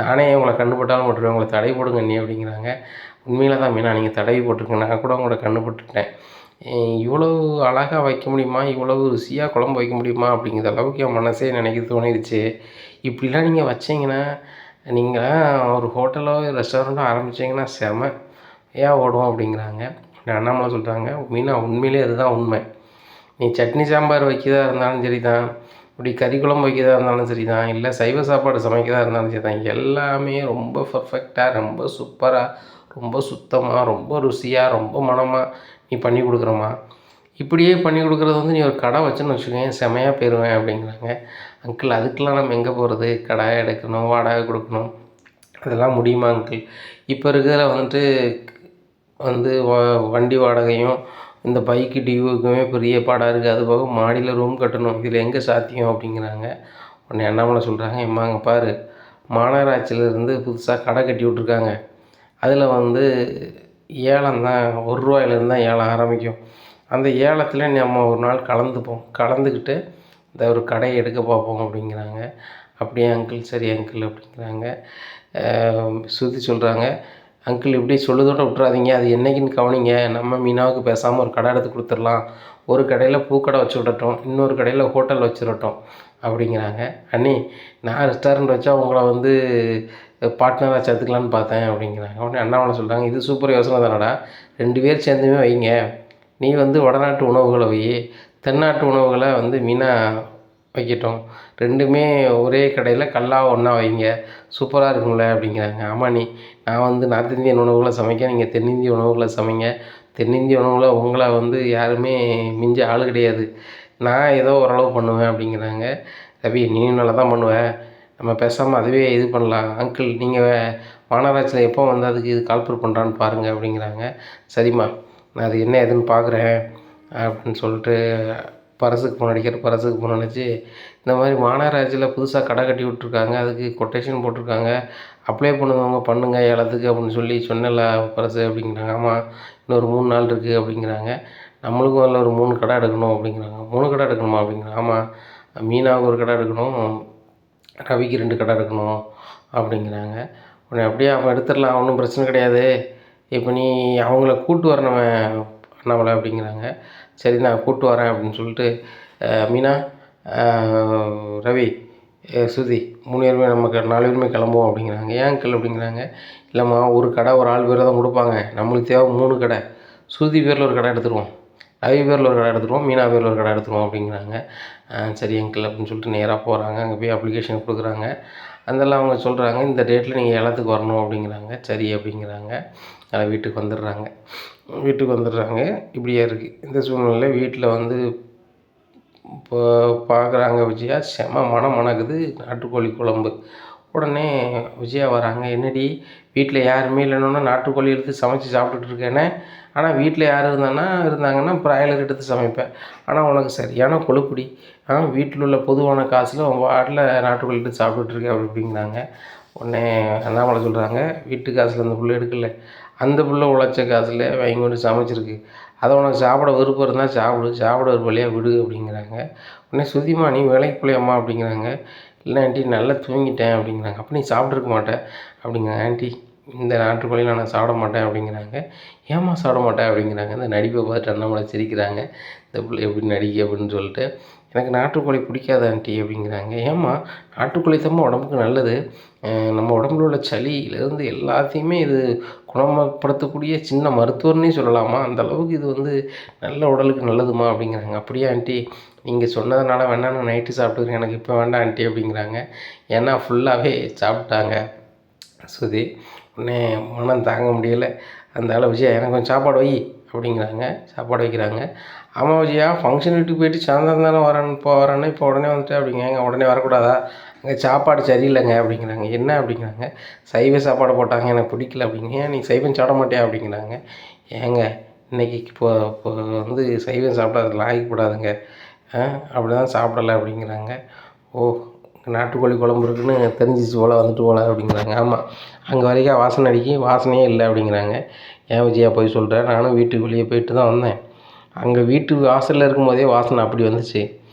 நானே உங்களை கண்ணு பட்டாலும் போட்டுருவேன், உங்களை தடவி போடுங்க அப்படிங்கிறாங்க. உண்மையில தான் மீனா, நீங்கள் தடவி போட்டிருக்கீங்க, நான் கூட உங்களோட கண்ணு பட்டுட்டேன். இவ்வளவு அழகாக வைக்க முடியுமா, இவ்வளவு ருசியாக குழம்பு வைக்க முடியுமா அப்படிங்கிற அளவுக்கு என் மனசே நினைக்க தோணிடுச்சு. இப்படிலாம் நீங்கள் வச்சிங்கன்னா, நீங்கள் ஒரு ஹோட்டலோ ரெஸ்டாரண்ட்டோ ஆரம்பிச்சிங்கன்னா செமையாக ஓடும் அப்படிங்கிறாங்க. அண்ணாமலை சொல்கிறாங்க, மீனா உண்மையிலே அதுதான் உண்மை. நீ சட்னி சாம்பார் வைக்கிறதா இருந்தாலும் சரி தான், இப்படி கறி குழம்பு வைக்கிறதா இருந்தாலும் சரி தான், இல்லை சைவ சாப்பாடு சமைக்கிறதா இருந்தாலும் சரி தான், எல்லாமே ரொம்ப பர்ஃபெக்டாக, ரொம்ப சூப்பராக, ரொம்ப சுத்தமாக, ரொம்ப ருசியாக, ரொம்ப மனமாக நீ பண்ணி கொடுக்குறம்மா. இப்படியே பண்ணி கொடுக்குறது நீ ஒரு கடை வச்சுன்னு வச்சுக்கோங்க, செமையாக போயிடுவேன் அப்படிங்கிறாங்க. அங்கிள் அதுக்கெலாம் நம்ம எங்கே போகிறது? கடை எடுக்கணும், வாடகை கொடுக்கணும், அதெல்லாம் முடியுமா அங்கிள்? இப்போ இருக்கிற வண்டி வாடகையும் இந்த பைக்கு டியூவுக்குமே பெரிய பாடாக இருக்குது. அது போக மாடியில் ரூம் கட்டணும், இதில் எங்கே சாத்தியம் அப்படிங்கிறாங்க. உடனே அண்ணாமலை சொல்கிறாங்க, எம்மாங்க பாரு, மாநகராட்சியிலேருந்து புதுசாக கடை கட்டி விட்ருக்காங்க. அதில் ஏலம் தான், ₹1 தான் ஏலம் ஆரம்பிக்கும். அந்த ஏலத்தில் நம்ம ஒரு நாள் கலந்துக்கிட்டு இந்த ஒரு கடையை எடுக்க பார்ப்போம் அப்படிங்கிறாங்க. அப்படியே அங்கிள், சரி அங்கிள் அப்படிங்கிறாங்க. சுற்றி சொல்கிறாங்க, அங்கிள் இப்படி சொல்லுதோடு விட்றாதீங்க, அது என்றைக்குன்னு கவனிங்க. நம்ம மீனாவுக்கு பேசாமல் ஒரு கடை எடுத்து கொடுத்துடலாம். ஒரு கடையில் பூக்கடை வச்சு விடட்டும், இன்னொரு கடையில் ஹோட்டல் வச்சுடட்டும் அப்படிங்கிறாங்க. நான் ரெஸ்டாரண்ட் வச்சா உங்களை பார்ட்னராக சேர்த்துக்கலான்னு பார்த்தேன் அப்படிங்கிறாங்க. உடனே அண்ணாமலை சொல்கிறாங்க, இது சூப்பர் யோசனை தானடா, 2 பேர் சேர்ந்துமே வைங்க. நீ வடநாட்டு உணவுகளை வை, தென்னாட்டு உணவுகளை மீனா வைக்கட்டும். 2மே ஒரே கடையில் கல்லா ஒன்றா வைங்க, சூப்பராக இருக்கும்ல அப்படிங்கிறாங்க. ஆமாம் நான் நார்த் இந்தியன் உணவுகளை சமைக்க, நீங்கள் தென்னிந்திய உணவுகளை சமைங்க. தென்னிந்திய உணவில் உங்களை யாருமே மிஞ்ச ஆள் கிடையாது. நான் ஏதோ ஓரளவு பண்ணுவேன் அப்படிங்கிறாங்க. ரவி, நீ நல்லா தான் பண்ணுவேன், நம்ம பேசாமல் அதுவே இது பண்ணலாம். அங்கிள் நீங்கள் மாநகராட்சியில் எப்போ அதுக்கு இது கால்குலேட் பண்ணுறான்னு பாருங்கள் அப்படிங்கிறாங்க. சரிம்மா, நான் அது என்ன ஏதுன்னு பார்க்குறேன் அப்படின்னு சொல்லிட்டு பரசுக்கு ஃபோன் அடித்து இந்த மாதிரி மாநகராட்சியில் புதுசாக கடை கட்டி விட்ருக்காங்க, அதுக்கு கொட்டேஷன் போட்டிருக்காங்க, அப்ளை பண்ணுறவங்க பண்ணுங்கள் ஏலத்துக்கு அப்படின்னு சொல்லி சொன்னல பரசு அப்படிங்கிறாங்க. ஆமாம், இன்னொரு 3 நாள் இருக்குது அப்படிங்கிறாங்க. நம்மளுக்கும் அதில் ஒரு 3 கடை எடுக்கணும் அப்படிங்கிறாங்க. 3 கடை எடுக்கணுமா அப்படிங்கிறாங்க. ஆமாம், மீனாவுக்கு ஒரு கடை எடுக்கணும், ரவிக்கு 2 கடை எடுக்கணும் அப்படிங்கிறாங்க. உடனே அப்படியே அவன் எடுத்துடலாம், ஒன்றும் பிரச்சனை கிடையாது. இப்போ நீ அவங்கள கூப்பிட்டு வரணும் அண்ணாமலை அப்படிங்கிறாங்க. சரி நான் கூப்பிட்டு வரேன் அப்படின்னு சொல்லிட்டு மீனா, ரவி, சுதி 3 பேருமே நம்ம 4 பேருமே கிளம்புவோம் அப்படிங்கிறாங்க. ஏன் அங்கிள் அப்படிங்கிறாங்க. இல்லைம்மா, ஒரு கடை ஒரு ஆள் பேர் தான் கொடுப்பாங்க, நம்மளுக்கு தேவை 3 கடை. சுதி பேரில் ஒரு கடை எடுத்துருவோம், ரவி பேரில் ஒரு கடை எடுத்துருவோம், மீனா பேரில் ஒரு கடை எடுத்துருவோம் அப்படிங்கிறாங்க. சரி அங்கிள் அப்படின்னு சொல்லிட்டு நேராக போகிறாங்க. அங்கே போய் அப்ளிகேஷன் கொடுக்குறாங்க. அதெல்லாம் அவங்க சொல்கிறாங்க, இந்த டேட்டில் நீங்கள் ஏலத்துக்கு வரணும் அப்படிங்கிறாங்க. சரி அப்படிங்கிறாங்க. வீட்டுக்கு வந்துடுறாங்க. இப்படியே இருக்குது இந்த சூழ்நிலையில். வீட்டில் இப்போ பார்க்குறாங்க விஜயா, செம மணக்குது நாட்டுக்கோழி குழம்பு. உடனே விஜயா வராங்க. என்னடி வீட்டில் யாருமே இல்லைன்னா நாட்டுக்கோழி எடுத்து சமைச்சு சாப்பிட்டுட்டு இருக்கேனே, ஆனால் வீட்டில் யார் இருந்தாங்கன்னா பிராய்லர் எடுத்து சமைப்பேன், ஆனால் உனக்கு சரியான கொழுப்புடி. வீட்டில் உள்ள பொதுவான காசில் உங்கள் வாட்டில் நாட்டுக்கோழி எடுத்து சாப்பிட்டுட்ருக்கேன் அப்படிங்கிறாங்க. உடனே அண்ணாமலை சொல்கிறாங்க, வீட்டு காசில் அந்த புள்ள எடுக்கல, அந்த புள்ள உழைச்ச காசில் வாங்கி கொண்டு சமைச்சிருக்கு, அதை உனக்கு சாப்பிட விருப்பம் இருந்தால் சாப்பிட ஒரு வழியாக விடு அப்படிங்கிறாங்க. உடனே சுதிமா, நீ வேலைக்கு போகலையம்மா அப்படிங்கிறாங்க. இல்லை ஆண்டி, நல்லா தூங்கிட்டேன் அப்படிங்கிறாங்க. அப்போ நீ சாப்பிட்ருக்க மாட்டேன் அப்படிங்கிறாங்க. ஆண்டி இந்த நாட்டுக்கோழிலாம் நான் சாப்பிட மாட்டேன் அப்படிங்கிறாங்க. ஏம்மா சாப்பிட மாட்டேன் அப்படிங்கிறாங்க. இந்த நடிப்பை பார்த்துட்டு அண்ணாமலை சிரிக்கிறாங்க. இந்த பிள்ளை எப்படி நடிக்க அப்படின்னு சொல்லிட்டு. எனக்கு நாட்டுக்கோழி பிடிக்காது ஆண்டி அப்படிங்கிறாங்க. ஏம்மா நாட்டுக்கோழி தாம்மா உடம்புக்கு நல்லது. நம்ம உடம்புல உள்ள சளியிலேருந்து எல்லாத்தையுமே இது குணப்படுத்தக்கூடிய சின்ன மருத்துவர்னே சொல்லலாமா, அந்த அளவுக்கு இது வந்து நல்ல உடலுக்கு நல்லதுமா அப்படிங்கிறாங்க. அப்படியா ஆண்டி, நீங்கள் சொன்னதுனால வேணா நான் நைட்டு சாப்பிட்டுக்கிறேன், எனக்கு இப்போ வேண்டாம் ஆண்டி அப்படிங்கிறாங்க. ஏன்னா ஃபுல்லாகவே சாப்பிட்டாங்க சுதி. உடனே மனம் தாங்க முடியலை. அந்த ஆள் விஜயா எனக்கு கொஞ்சம் சாப்பாடு வை அப்படிங்கிறாங்க. சாப்பாடு வைக்கிறாங்க. ஆமாம் விஜயா, ஃபங்க்ஷன் வீட்டுக்கு போயிட்டு சாயந்தரம் தானே வரேன்னு இப்போ உடனே வந்துட்டு அப்படிங்கிறாங்க. உடனே வரக்கூடாதா, அங்கே சாப்பாடு சரியில்லைங்க அப்படிங்கிறாங்க. என்ன அப்படிங்கிறாங்க. சைவ சாப்பாடு போட்டாங்க, எனக்கு பிடிக்கல அப்படிங்க. ஏன் நீ சைவம் சாப்பிட மாட்டியா அப்படிங்கிறாங்க. ஏங்க இன்றைக்கி இப்போ வந்து சைவம் சாப்பிட்டா அது லாய்க்கப்படாதுங்க, அப்படி தான் சாப்பிடலை அப்படிங்கிறாங்க. ஓ, நாட்டுக்கோழி குழம்பு இருக்குன்னு தெரிஞ்சிச்சு போல் வந்துட்டு போல அப்படிங்கிறாங்க. ஆமாம், அங்கே வரைக்கும் வாசனை அடிக்கி வாசனையே இல்லை அப்படிங்கிறாங்க. ஏன் விஜயா போய் சொல்கிறேன், நானும் வீட்டுக்கு வெளியே போயிட்டு தான் வந்தேன். அங்கே வீட்டு வாசலில் இருக்கும்போதே வாசனை அப்படி வந்துச்சு.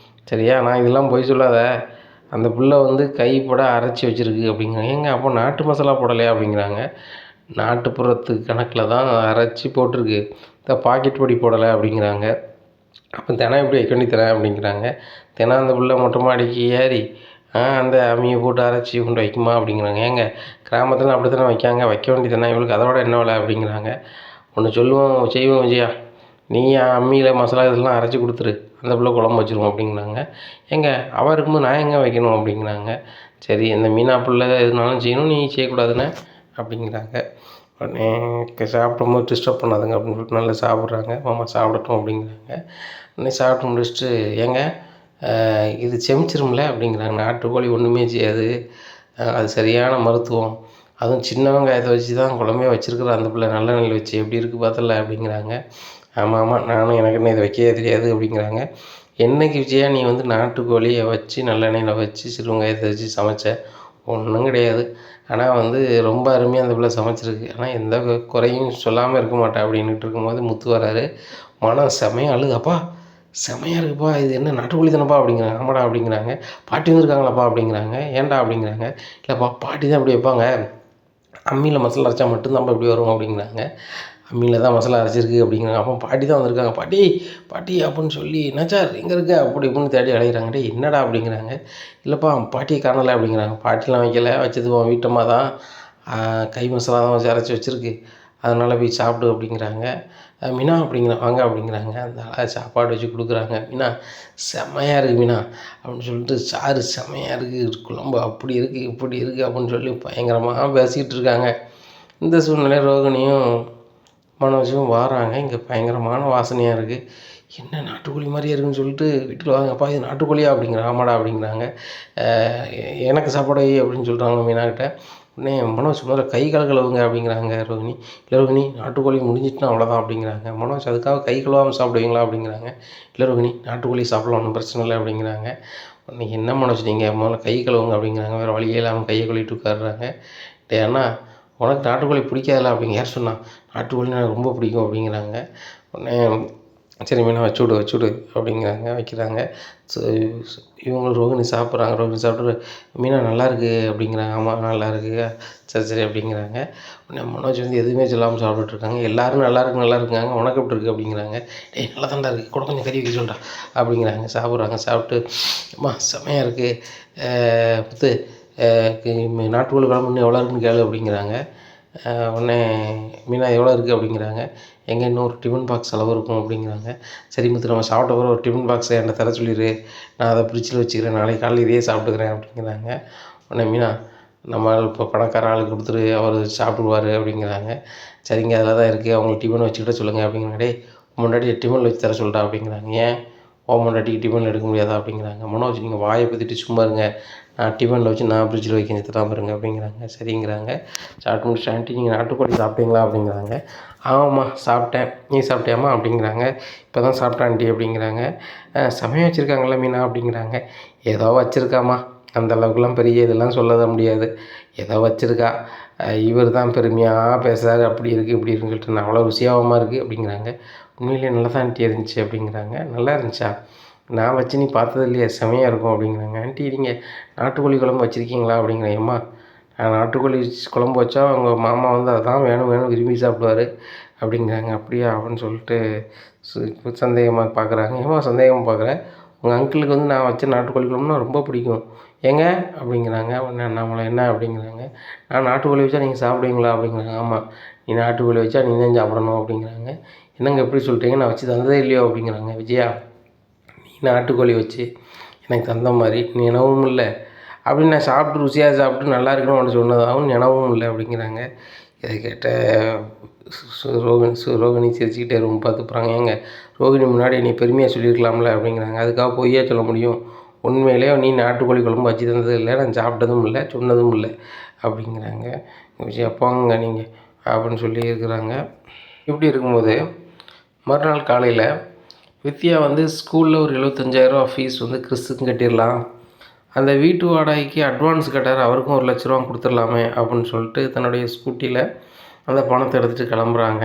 சரியா, நான் இதெல்லாம் போய் சொல்லாத, அந்த புள்ள வந்து கைப்பட அரைச்சி வச்சுருக்கு அப்படிங்கிறாங்க. ஏங்க அப்போ நாட்டு மசாலா போடலையா அப்படிங்கிறாங்க. நாட்டுப்புறத்து கணக்கில் தான் அரைச்சி போட்டிருக்கு, இந்த பாக்கெட் பொடி போடலை அப்படிங்கிறாங்க. அப்போ தினம் எப்படி வைக்க வேண்டி தரேன் அப்படிங்கிறாங்க. தினம் அந்த புள்ள மொட்டை மாடிக்கு ஏறி அந்த அம்மியை போட்டு அரைச்சி கொண்டு வைக்குமா அப்படிங்கிறாங்க. ஏங்க கிராமத்தில் அப்படி தானே வைக்காங்க, வைக்க வேண்டியது தானே, இவளுக்கு அதோட என்ன வேலை அப்படிங்கிறாங்க. ஒன்று சொல்லுவோம் செய்வோம் விஜயா, நீ அம்மியில் மசாலா இதெல்லாம் அரைச்சி கொடுத்துரு, அந்த பிள்ளை குழம்பு வச்சுருவோம் அப்படிங்கிறாங்க. ஏங்க அவள் இருக்கும்போது நான் எங்கே வைக்கணும் அப்படிங்கிறாங்க. சரி, இந்த மீனா பிள்ளை எதுனாலும் செய்யணும், நீ செய்யக்கூடாதுன்னு அப்படிங்கிறாங்க. உடனே சாப்பிடும்போது டிஸ்டர்ப் பண்ணாதுங்க அப்படின்னு சொல்லிட்டு நல்லா சாப்பிட்றாங்க. மாமா சாப்பிடட்டும் அப்படிங்கிறாங்க. உடனே சாப்பிட்டு முடிச்சுட்டு, ஏங்க இது செமிச்சிரும்ல அப்படிங்கிறாங்க. நாட்டுக்கோழி ஒன்றுமே செய்யாது, அது சரியான மருத்துவம், அதுவும் சின்ன வெங்காயத்தை வச்சு தான் குழம்பே வச்சுருக்குற அந்த பிள்ளை, நல்லெண்ணெயில் வச்சு எப்படி இருக்குது பார்த்தல அப்படிங்கிறாங்க. ஆமாம் ஆமாம், நானும் எனக்கு என்ன இது வைக்கவே தெரியாது அப்படிங்கிறாங்க. என்னைக்கு விஜயா நீ வந்து நாட்டுக்கோழியை வச்சு நல்லெண்ணெயில் வச்சு சிறு வெங்காயத்தை வச்சு சமைச்ச? ஒன்றும் கிடையாது. ஆனால் வந்து ரொம்ப அருமையாக அந்த பிள்ளை சமைச்சிருக்கு, ஆனால் எந்த குறையும் சொல்லாமல் இருக்க மாட்டேன் அப்படின்ட்டு இருக்கும்போது முத்து வராரு. மனம் செமையாக அழுதப்பா, செமையாக இருக்குப்பா, இது என்ன நாட்டுக்கோழி தானப்பா அப்படிங்கிறாங்க. ஆமாடா அப்படிங்கிறாங்க. பாட்டி வந்துருக்காங்களாப்பா அப்படிங்கிறாங்க. ஏன்டா அப்படிங்கிறாங்க. இல்லைப்பா பாட்டி தான் இப்படி வைப்பாங்க, அம்மியில் மசாலா அரைச்சா மட்டும்தான்ப்பா இப்படி வரும் அப்படிங்கிறாங்க. அம்மியில் தான் மசாலா அரைச்சிருக்கு அப்படிங்கிறாங்க. அப்போ பாட்டி தான் வந்திருக்காங்க. பாட்டி பாட்டி அப்படின்னு சொல்லி, என்னாச்சார் எங்கே இருக்க அப்படி இப்படின்னு தேடி அழைகிறாங்க. டே என்னடா அப்படிங்கிறாங்க. இல்லைப்பா பாட்டியை காணலை அப்படிங்கிறாங்க. பாட்டிலாம் வைக்கலை, வச்சது வீட்டம்மா தான் கை மசாலா தான் வச்சு அரைச்சி வச்சுருக்கு, அதனால் போய் சாப்பிடு அப்படிங்கிறாங்க. மீனா அப்படிங்கிறாங்க. வாங்க அப்படிங்கிறாங்க. அந்த சாப்பாடு வச்சு கொடுக்குறாங்க. மீனா செம்மையாக இருக்குது மீனா அப்படின்னு சொல்லிட்டு, சாறு செம்மையாக இருக்குது, குழம்பு அப்படி இருக்குது இப்படி இருக்குது அப்படின்னு சொல்லி பயங்கரமாக பேசிக்கிட்டு இருக்காங்க. இந்த சூழ்நிலை ரோகிணியும் மனோஜும் வாராங்க. இங்கே பயங்கரமான வாசனையாக இருக்குது, என்ன நாட்டுக்கோழி மாதிரியே இருக்குன்னு சொல்லிட்டு வீட்டில் வாங்கப்பா, இது நாட்டுக்கோழியா அப்படிங்கிறாங்க. ஆமாடா அப்படிங்கிறாங்க. எனக்கு சாப்பாடு அப்படின்னு சொல்கிறாங்க மீனாக்கிட்ட. உடனே மனோஜ் முதல்ல கை கால் கழுவுங்க அப்படிங்கிறாங்க ரோகிணி. இல்லை ரோகிணி, நாட்டுக்கோழி முடிஞ்சிட்டுனா அவ்வளோதான் அப்படிங்கிறாங்க. மனோஜ் அதுக்காக கை கழுவாமல் சாப்பிடுவீங்களா அப்படிங்கிறாங்க. இல்லை ரோகிணி, நாட்டுக்கோழி சாப்பிடலாம், ஒன்றும் பிரச்சனை இல்லை அப்படிங்கிறாங்க. உடனே என்ன மனோஜ் நீங்கள் முதல்ல கை கழுவுங்க அப்படிங்கிறாங்க. வேறு வழியே இல்லாமல் கையை கழுவிட்டு உட்காடுறாங்க. ஏன்னா உனக்கு நாட்டுக்கோழி பிடிக்காதில்ல அப்படிங்க. யார் சொன்னா, நாட்டுக்கோழி எனக்கு ரொம்ப பிடிக்கும் அப்படிங்கிறாங்க. உடனே சரி மீனா வச்சுவிடு அப்படிங்கிறாங்க. வைக்கிறாங்க. இவங்க ரோகிணி சாப்பிட்றாங்க. ரோகிணி சாப்பிட்டு, மீனா நல்லாயிருக்கு அப்படிங்கிறாங்க. ஆமாம் நல்லாயிருக்கு, சரி அப்படிங்கிறாங்க. உடனே மனோஜ் வந்து எதுவுமே சொல்லாமல் சாப்பிட்டுட்ருக்காங்க. எல்லோரும் நல்லா இருக்குங்காங்க, உனக்கு எப்படி இருக்குது அப்படிங்கிறாங்க. டேய் நல்லா தாண்டா இருக்குது, கூட கொஞ்சம் கறி வைக்க சொல்கிறா அப்படிங்கிறாங்க. சாப்பிட்றாங்க. சாப்பிட்டு, அம்மா செம்மையாக இருக்குது புத்து, நாட்டுக்கோழி குழம்பு எவ்வளோ இருக்குன்னு கேளு அப்படிங்கிறாங்க. உடனே மீனா எவ்வளோ இருக்குது அப்படிங்கிறாங்க. எங்கே இன்னொரு டிஃபன் பாக்ஸ் அளவு இருக்கும் அப்படிங்கிறாங்க. சரி முத்து, நம்ம சாப்பிட்ட பிறகு ஒரு டிஃபன் பாக்ஸை என்கிட்ட தர சொல்லிடு, நான் அதை ஃப்ரிட்ஜில் வச்சுக்கிறேன், நாளைக்கு காலையில் இதையே சாப்பிட்டுக்கிறேன் அப்படிங்கிறாங்க. உடனே மீனா, நம்ம இப்போ பணக்கார ஆளுக்கு கொடுத்துரு, அவர் சாப்பிடுவார் அப்படிங்கிறாங்க. சரிங்க அதில் தான் இருக்குது, அவங்களுக்கு டிஃபன் வச்சுக்கிட்ட சொல்லுங்கள் அப்படிங்கிறாங்க. டே முன்னாடி டிஃபனில் வச்சு தர சொல்லிட்டா அப்படிங்கிறாங்க. ஏன் முன்னாடிக்கு டிஃபனில் எடுக்க முடியாதா அப்படிங்கிறாங்க. மனோஜ் நீங்கள் வாயை பற்றிட்டு சும்மா இருங்க, நான் டிஃபனில் வச்சு நான் ஃப்ரிட்ஜில் வைக்க தராமல் இருங்க அப்படிங்கிறாங்க. சரிங்கிறாங்க. சாப்பிட்டு முடிச்சுட்டு, ஆண்டி நீங்கள் நாட்டுக்கோழி சாப்பிட்டீங்களா அப்படிங்கிறாங்க. ஆமாம்மா சாப்பிட்டேன், நீ சாப்பிட்டியாம்மா அப்படிங்கிறாங்க. இப்போ தான் சாப்பிட்டேன் ஆண்டி அப்படிங்கிறாங்க. சமையல் வச்சுருக்காங்களா மீனா அப்படிங்கிறாங்க. ஏதோ வச்சுருக்காம்மா, அந்த அளவுக்குலாம் பெரிய இதெல்லாம் சொல்ல முடியாது, ஏதோ வச்சுருக்கா, இவர் தான் பெருமையாக பேசுகிறாரு, அப்படி இருக்குது இப்படி இருக்குன்னு சொல்லிட்டு, நான் அவ்வளோ ருசியாகமா இருக்குது அப்படிங்கிறாங்க. உண்மையிலேயே நல்லா தான் ஆண்டி இருந்துச்சு அப்படிங்கிறாங்க. நல்லா இருந்துச்சா, நான் வச்சு நீ பார்த்தது இல்லையா, செமையாக இருக்கும் அப்படிங்கிறாங்க. ஆண்டி நீங்கள் நாட்டுக்கோழி குழம்பு வச்சுருக்கீங்களா அப்படிங்கிறேன். ஏம்மா நாட்டுக்கோழி குழம்பு வச்சா அவங்க மாமா வந்து அதான் வேணும் வேணும் விரும்பி சாப்பிடுவாரு அப்படிங்கிறாங்க. அப்படியா அப்படின்னு சொல்லிட்டு சந்தேகமாக பார்க்குறாங்க. ஏம்மா சந்தேகமாக பார்க்குறேன், உங்கள் அங்கிளுக்கு வந்து நான் வச்ச நாட்டுக்கோழி குழம்புனா ரொம்ப பிடிக்கும் ஏங்க அப்படிங்கிறாங்க. உடனே நம்மளை என்ன அப்படிங்கிறாங்க. நான் நாட்டுக்கோழி வச்சா நீங்கள் சாப்பிடுவீங்களா அப்படிங்கிறாங்க. ஆமாம், நீ நாட்டுக்கோழி வச்சா நீ தான் சாப்பிடணும் அப்படிங்கிறாங்க. என்னங்க எப்படி சொல்லிட்டீங்க, நான் வச்சு தந்ததே இல்லையோ அப்படிங்கிறாங்க. விஜயா, நீ நாட்டுக்கோழி வச்சு எனக்கு தந்த மாதிரி நீ நினைவும் இல்லை அப்படின்னு நான் சாப்பிட்டு ருசியாக சாப்பிட்டு நல்லா இருக்கணும் அப்படின்னு சொன்னதாகவும் நினைவும் இல்லை அப்படிங்கிறாங்க. இதை கேட்ட ரோகிணி சிரிச்சுக்கிட்டே ரொம்ப பார்த்து போகிறாங்க. ஏங்க ரோகிணி முன்னாடி நீ பெருமையாக சொல்லியிருக்கலாம்ல அப்படிங்கிறாங்க. அதுக்காக பொய்யா சொல்ல முடியும், உண்மையிலே நீ நாட்டுக்கோழி குழம்பு வச்சு தந்தது இல்லை, நான் சாப்பிட்டதும் இல்லை, சொன்னதும் இல்லை அப்படிங்கிறாங்க. விஜய் போங்க நீங்கள் அப்படின்னு சொல்லி இருக்கிறாங்க. இப்படி இருக்கும்போது மறுநாள் காலையில் வித்யா வந்து ஸ்கூலில் ஒரு 75,000 ஃபீஸ் வந்து கிறிஸ்துக்கும் கட்டிடலாம், அந்த வீட்டு வாடகைக்கு அட்வான்ஸ் கட்டார் அவருக்கும் 1,00,000 கொடுத்துடலாமே அப்படின்னு சொல்லிட்டு தன்னுடைய ஸ்கூட்டியில் அந்த பணத்தை எடுத்துகிட்டு கிளம்புறாங்க.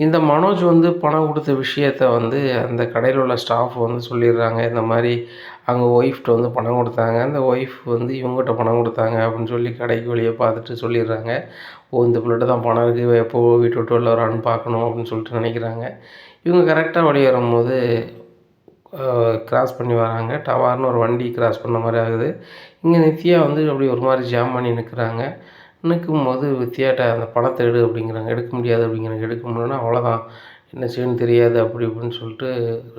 இந்த மனோஜ் வந்து பணம் கொடுத்த விஷயத்த வந்து அந்த கடையில் உள்ள ஸ்டாஃப் வந்து சொல்லிடுறாங்க. இந்த மாதிரி அவங்க ஒய்ஃப்ட்ட வந்து பணம் கொடுத்தாங்க, அந்த ஒய்ஃப் வந்து இவங்ககிட்ட பணம் கொடுத்தாங்க அப்படின்னு சொல்லி கடைக்கு வெளியே பார்த்துட்டு சொல்லிடுறாங்க. இந்த பிள்ளைகிட்ட தான் பணம் இருக்குது, எப்போ வீட்டை விட்டு வெளில வரான்னு பார்க்கணும் அப்படின்னு சொல்லிட்டு நினைக்கிறாங்க. இவங்க கரெக்டாக வெளியே வரும்போது கிராஸ் பண்ணி வராங்க. டவார்னு ஒரு வண்டி கிராஸ் பண்ண மாதிரி ஆகுது. இங்கே நித்யா வந்து அப்படி ஒரு மாதிரி ஜாம் பண்ணி நிற்கிறாங்க. நிற்கும்போது வித்யாட்ட அந்த பணத்தை எடு அப்படிங்கிறாங்க. எடுக்க முடியாது அப்படிங்கிறாங்க. எடுக்க முடியலன்னா அவ்வளோதான், என்ன செய்யணும்னு தெரியாது அப்படி இப்படின்னு சொல்லிட்டு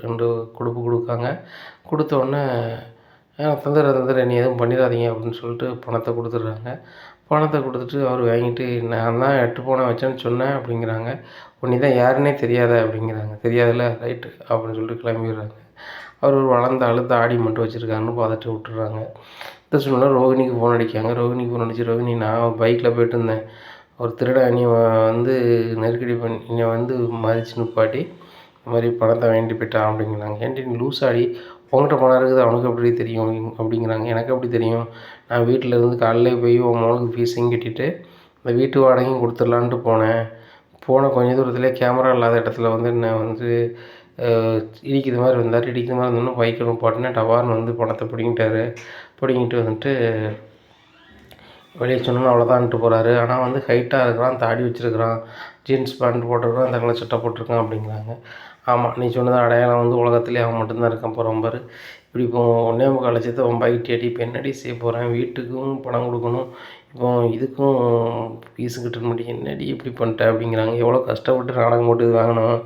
2 கொடுக்காங்க. கொடுத்தோடனே தந்துடுறேன் நீ எதுவும் பண்ணிடாதீங்க அப்படின்னு சொல்லிட்டு பணத்தை கொடுத்துட்றாங்க. பணத்தை கொடுத்துட்டு அவர் வாங்கிட்டு நான் தான் எட்டு பவுன் வச்சேன்னு சொன்னேன் அப்படிங்கிறாங்க. நீ தான் யாருன்னே தெரியாத அப்படிங்கிறாங்க. தெரியாதுல்ல, ரைட்டு அப்படின்னு சொல்லிட்டு கிளம்பிடுறாங்க. அவர் ஒரு வளர்ந்த அழுத்த ஆடி மட்டும் வச்சுருக்காருன்னு பார்த்துட்டு விட்டுறாங்க. இந்த சூழ்நிலை ரோகிணிக்கு ஃபோன் அடிக்காங்க. ரோகிணிக்கு ஃபோன் அடிச்சு, ரோகிணி நான் பைக்கில் போய்ட்டு இருந்தேன், ஒரு திருடன் என்னை வந்து நெருக்கடி பண்ணி என்னை வந்து மறித்து நிப்பாட்டி இந்த மாதிரி பணத்தை வாங்கிட்டு போயிட்டான் அப்படிங்கிறாங்க. ஏன்டி நீ லூசாடி, உங்கள்கிட்ட பணம் இருக்குது அவனுக்கு எப்படி தெரியும் அப்படிங்கிறாங்க. எனக்கு எப்படி தெரியும், நான் வீட்டில் இருந்து காலையிலே போய் உன் மகனுக்கு ஃபீஸையும் கட்டிட்டு இந்த வீட்டு வாடகையும் கொடுத்துடலான்ட்டு போனேன். போன கொஞ்ச தூரத்துலேயே கேமரா இல்லாத இடத்துல வந்து என்னை வந்து இடிக்கிற மாதிரி வந்தார். இடிக்கிற மாதிரி இருந்தோன்னா பைக்கில் நிப்பாட்டினா டவார்னு வந்து பணத்தை பிடிங்கிட்டாரு. பிடிங்கிட்டு வந்துட்டு வெளியே சொன்னோன்னு அவ்வளோதான்ட்டு போகிறாரு. ஆனால் வந்து ஹைட்டாக இருக்கிறான், தாடி வச்சுருக்கிறான், ஜீன்ஸ் பேண்ட் போட்டிருக்கான், தங்களை சட்டை போட்டிருக்கான் அப்படிங்கிறாங்க. ஆமாம், நீ சொன்னது அடையாளம் வந்து உலகத்துலேயே அவன் மட்டும்தான் இருக்கான் போகிறான் பாரு. இப்படி இப்போ 1.25 லட்சத்தை அவன் பைக் தேடி இப்போ என்னடி செய்ய போகிறேன், வீட்டுக்கும் பணம் கொடுக்கணும், இப்போ இதுக்கும் ஃபீஸு கட்ட முடியும், என்னடி இப்படி பண்ணிட்டேன் அப்படிங்கிறாங்க. எவ்வளோ கஷ்டப்பட்டு நாடகம் போட்டு இது வாங்கினோம்